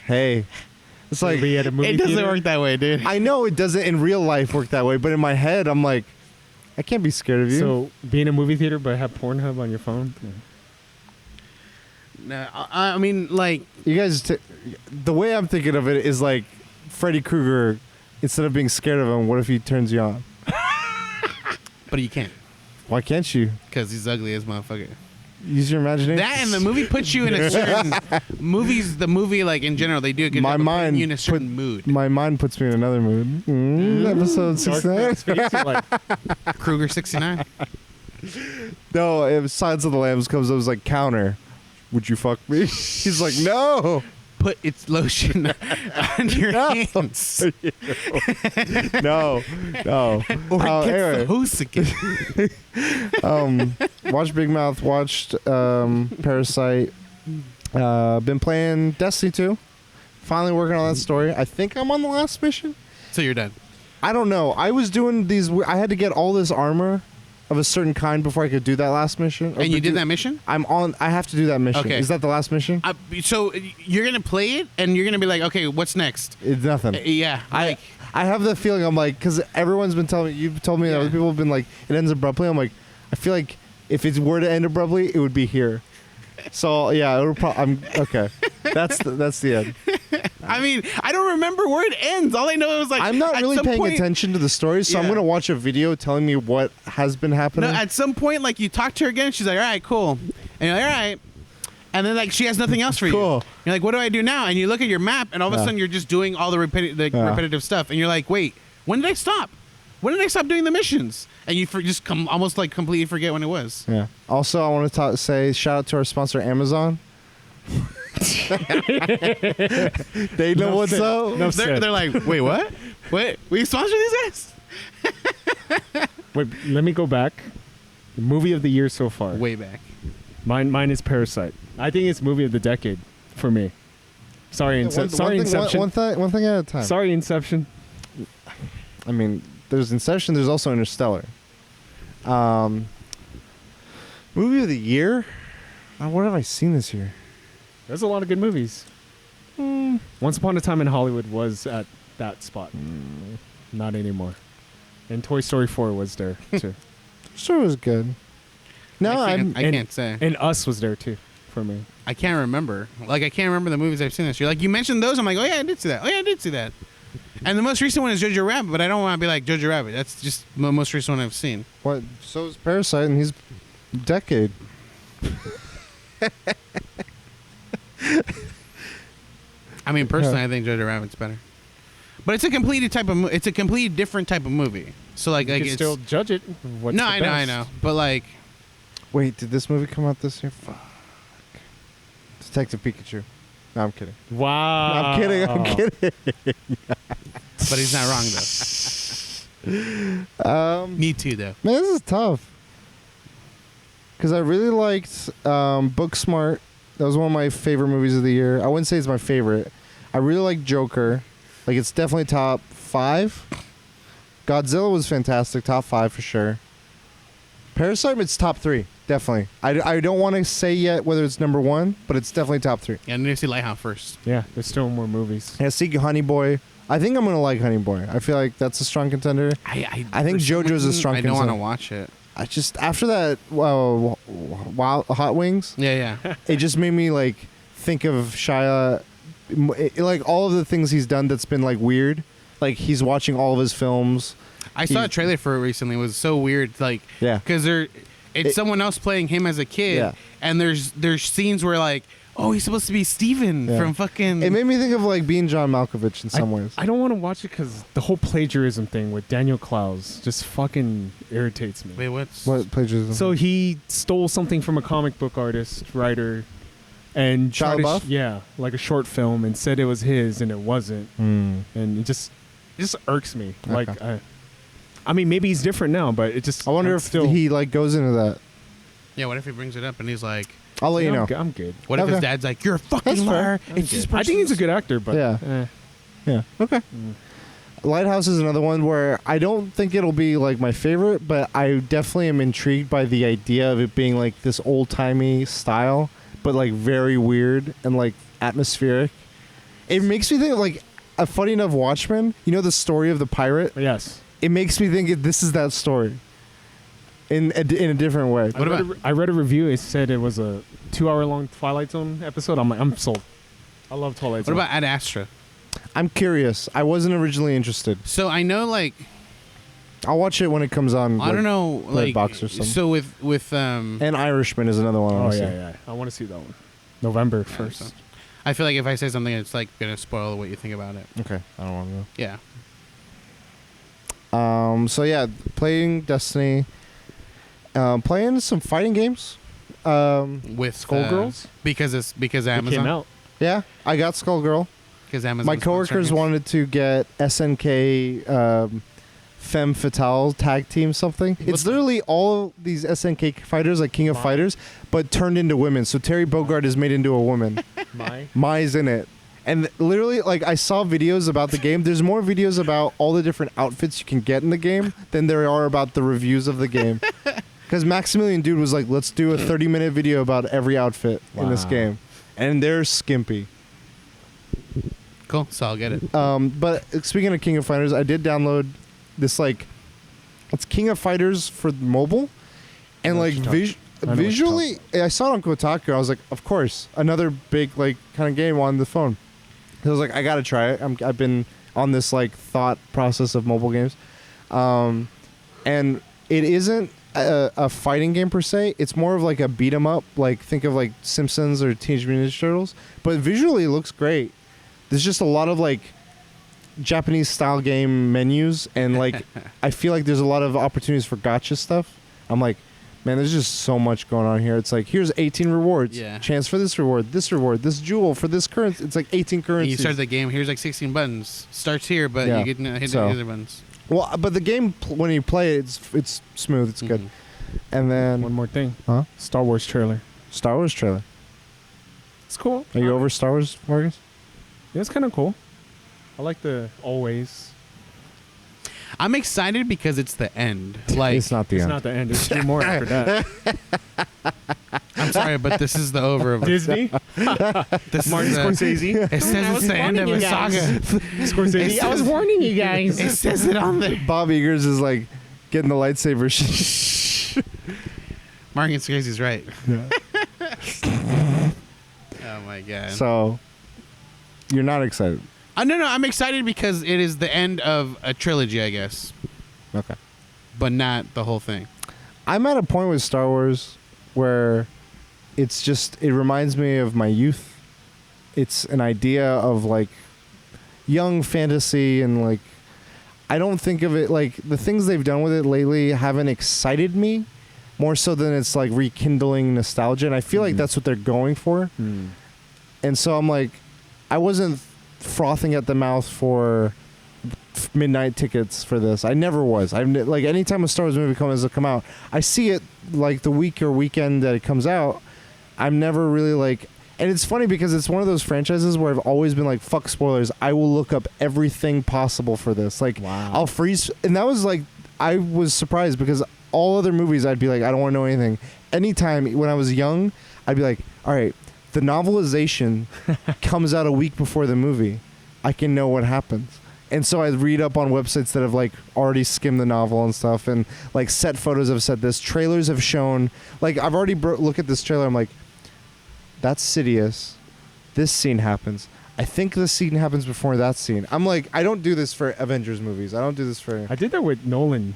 It's like at a movie it doesn't theater? work that way, dude. I know it doesn't in real life work that way, but in my head I'm like, I can't be scared of you. So be in a movie theater but have Pornhub on your phone? No, I mean like you guys. The way I'm thinking of it is like Freddy Krueger. Instead of being scared of him, what if he turns you on? But you can't. Why can't you? Because he's ugly as motherfucker. Use your imagination. That and the movie puts you in a certain the movie like in general they do a good job of putting you in a certain mood. My mind puts me in another mood. Episode 69. Krueger 69. No, if Silence of the Lambs comes up as like counter. Would you fuck me? He's like, no. Put its lotion on your hands. No. Or get anyway. the hose again. Watched Big Mouth. Watched Parasite. Been playing Destiny 2. Finally working on that story. I think I'm on the last mission. So you're done. I don't know. I was doing these. I had to get all this armor of a certain kind before I could do that last mission. And you did that mission? I have to do that mission. Okay. Is that the last mission? So you're gonna play it, and you're gonna be like, okay, what's next? It's nothing. Yeah. I have the feeling I'm like, because everyone's been telling me, you've told me that other people have been like, it ends abruptly. I'm like, I feel like if it were to end abruptly, it would be here. So yeah, it would I'm okay. That's the end. I mean, I don't remember where it ends. All I know is like I'm not really paying attention to the story, so I'm gonna watch a video telling me what has been happening. No, at some point, like you talk to her again, she's like, "All right, cool," and you're like, "All right," and then like she has nothing else for you. Cool. You're like, "What do I do now?" And you look at your map, and all of a sudden you're just doing all the repetitive stuff, and you're like, "Wait, when did I stop? When did I stop doing the missions?" And you just almost like completely forget when it was. Yeah. Also, I want to say shout out to our sponsor, Amazon. They know what's up. No, they're like, wait, what? Wait, we sponsor these guys? Wait, let me go back. The movie of the year so far. Way back. Mine is Parasite. I think it's movie of the decade for me. Sorry, Inception. One thing at a time. Sorry, Inception. I mean, there's Inception. There's also Interstellar. Movie of the year? What have I seen this year? There's a lot of good movies. Once Upon a Time in Hollywood was at that spot. Not anymore. And Toy Story 4 was there too. Story was good. No, I can't say. And Us was there too for me. I can't remember. Like, I can't remember the movies I've seen this year. Like, you mentioned those. I'm like, oh, yeah, I did see that. Oh, yeah, I did see that. And the most recent one is Jojo Rabbit, but I don't want to be like Jojo Rabbit. That's just the most recent one I've seen. What? So is Parasite, and he's decade. I mean, personally, I think Jojo Rabbit's better. But it's a completely different type of movie. So like, You can it's still judge it. What's the I best? know. But like, Wait, did this movie come out this year? Fuck. Detective Pikachu. No, I'm kidding. Wow. I'm kidding. but he's not wrong though. Me too, though. Man, this is tough. Because I really liked Booksmart. That was one of my favorite movies of the year. I wouldn't say it's my favorite. I really like Joker. Like, it's definitely top 5. Godzilla was fantastic. Top 5 for sure. Parasite, it's top 3. Definitely. I don't want to say yet whether it's number 1, but it's definitely top 3. Yeah, I need to see Lighthouse first. Yeah, there's still more movies. Yeah, see Honey Boy. I think I'm going to like Honey Boy. I feel like that's a strong contender. I think JoJo's a strong contender. I don't want to watch it. I just, after that, Wild Hot Wings, Yeah. it just made me like think of Shia, like all of the things he's done that's been like weird. Like he's watching all of his films. I saw a trailer for it recently. It was so weird. Like, Yeah. because it's someone else playing him as a kid, Yeah. and there's scenes where like, oh, he's supposed to be Steven Yeah. from fucking. It made me think of like being John Malkovich in some ways. I don't want to watch it because the whole plagiarism thing with Daniel Klaus just fucking irritates me. Wait, what's What plagiarism? So he stole something from a comic book artist, writer, and Shia LaBeouf? yeah, like a short film, and said it was his, and it wasn't, and it just irks me. Okay. Like, I mean, maybe he's different now, but it just. I wonder if he like goes into that. Yeah, what if he brings it up and he's like, I'll let you know. I'm good. what if his Okay. dad's like, you're a That's fucking fair. liar? It's just I think he's a good actor, but Yeah. Yeah. Okay. Lighthouse is another one where I don't think it'll be like my favorite, but I definitely am intrigued by the idea of it being like this old timey style, but like very weird and like atmospheric. It makes me think of like a funny enough Watchmen. You know the story of the pirate? Yes. It makes me think this is that story. In a different way. I read a review. It said it was a 2-hour-long Twilight Zone episode. I'm like, I'm sold. I love Twilight What Zone. about Ad Astra? I'm curious. I wasn't originally interested. So I know, like, I'll watch it when it comes on. I don't know, like, Box or something. so with And Irishman is another one. I Oh wanna see. yeah. I want to see that one. November 1st. I feel like if I say something, it's like gonna spoil what you think about it. Okay, I don't want to know. Yeah. So yeah, playing Destiny, playing some fighting games. With Skullgirls? because It Amazon came out. Yeah, I got Skullgirl. because Amazon. My coworkers wanted to get SNK Femme Fatale tag team something. It's literally all these SNK fighters like King of Fighters, but turned into women. So Terry Bogard is made into a woman. Mai's in it. And literally, like, I saw videos about the game. There's more videos about all the different outfits you can get in the game than there are about the reviews of the game. Because Maximilian Dude was like, let's do a 30-minute video about every outfit in this Wow. game. And they're skimpy. Cool. So I'll get it. But speaking of King of Fighters, I did download this, like, it's King of Fighters for mobile. And, know like, what you're visually, I saw it on Kotaku. I was like, of course, another big, like, kind of game on the phone. I was like, I got to try it. I've been on this, like, thought process of mobile games. And it isn't a fighting game per se. It's more of like a beat 'em up. Like, think of like Simpsons or Teenage Mutant Ninja Turtles. But visually, it looks great. There's just a lot of like Japanese style game menus, and like I feel like there's a lot of opportunities for gacha stuff. I'm like, man, there's just so much going on here. It's like, here's 18 rewards. Yeah. Chance for this reward, this jewel for this currency. It's like 18 currencies. You start the game. Here's like 16 buttons. Starts here, but Yeah. you can hit So- the other buttons. Well, but the game when you play it, it's smooth. It's good. Mhm. And then One more thing. Huh? Star Wars trailer. Star Wars trailer. It's cool. Are you over Star Wars, Marcus? Yeah, it's kind of cool. I like the always. I'm excited because it's the end. Like, It's not the It's end. not the end. There's 2 more after that. I'm sorry, but this is the over of it. Disney. This is Martin the- Scorsese. It says it's the end of a saga. Scorsese. I was warning you guys. It says it on there. Bob Eagers is like getting the lightsaber. Martin Scorsese's right. Yeah. Oh my god. So you're not excited. No, I'm excited because it is the end of a trilogy, I guess, Okay. but not the whole thing. I'm at a point with Star Wars where it's just, it reminds me of my youth. It's an idea of like young fantasy, and like I don't think of it like the things they've done with it lately haven't excited me more so than it's like rekindling nostalgia, and I feel like that's what they're going for. And so I'm like, I wasn't frothing at the mouth for midnight tickets for this. I never was. Like anytime a Star Wars movie come out, I see it like the week or weekend that it comes out. I'm never really like, and it's funny because it's one of those franchises where I've always been like, fuck spoilers. I will look up everything possible for this. Like, Wow. I'll freeze, and that was like, I was surprised because all other movies I'd be like, I don't want to know anything. Anytime when I was young, I'd be like, all right, the novelization comes out a week before the movie. I can know what happens. And so I read up on websites that have like already skimmed the novel and stuff, and like set photos have said this. Trailers have shown, like I've already look at this trailer. I'm like, that's Sidious. This scene happens. I think this scene happens before that scene. I'm like, I don't do this for Avengers movies. I don't do this for. I did that with Nolan,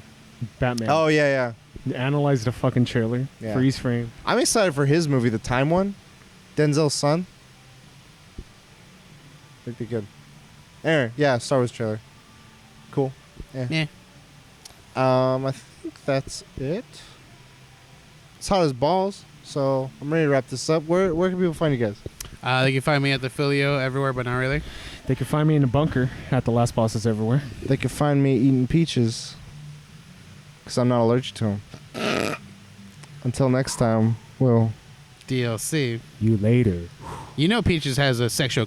Batman. Oh yeah, yeah. Analyzed the fucking trailer. Yeah. Freeze frame. I'm excited for his movie, the Time one. Denzel's son. It'd be good. Anyway, yeah, Star Wars trailer. Cool. Yeah. Yeah. I think that's it. It's hot as balls, so I'm ready to wrap this up. Where can people find you guys? They can find me at the Filio everywhere, but not really. They can find me in the bunker at the Last Bosses Everywhere. They can find me eating peaches, because I'm not allergic to them. Until next time, we'll... DLC. You later. You know Peaches has a sexual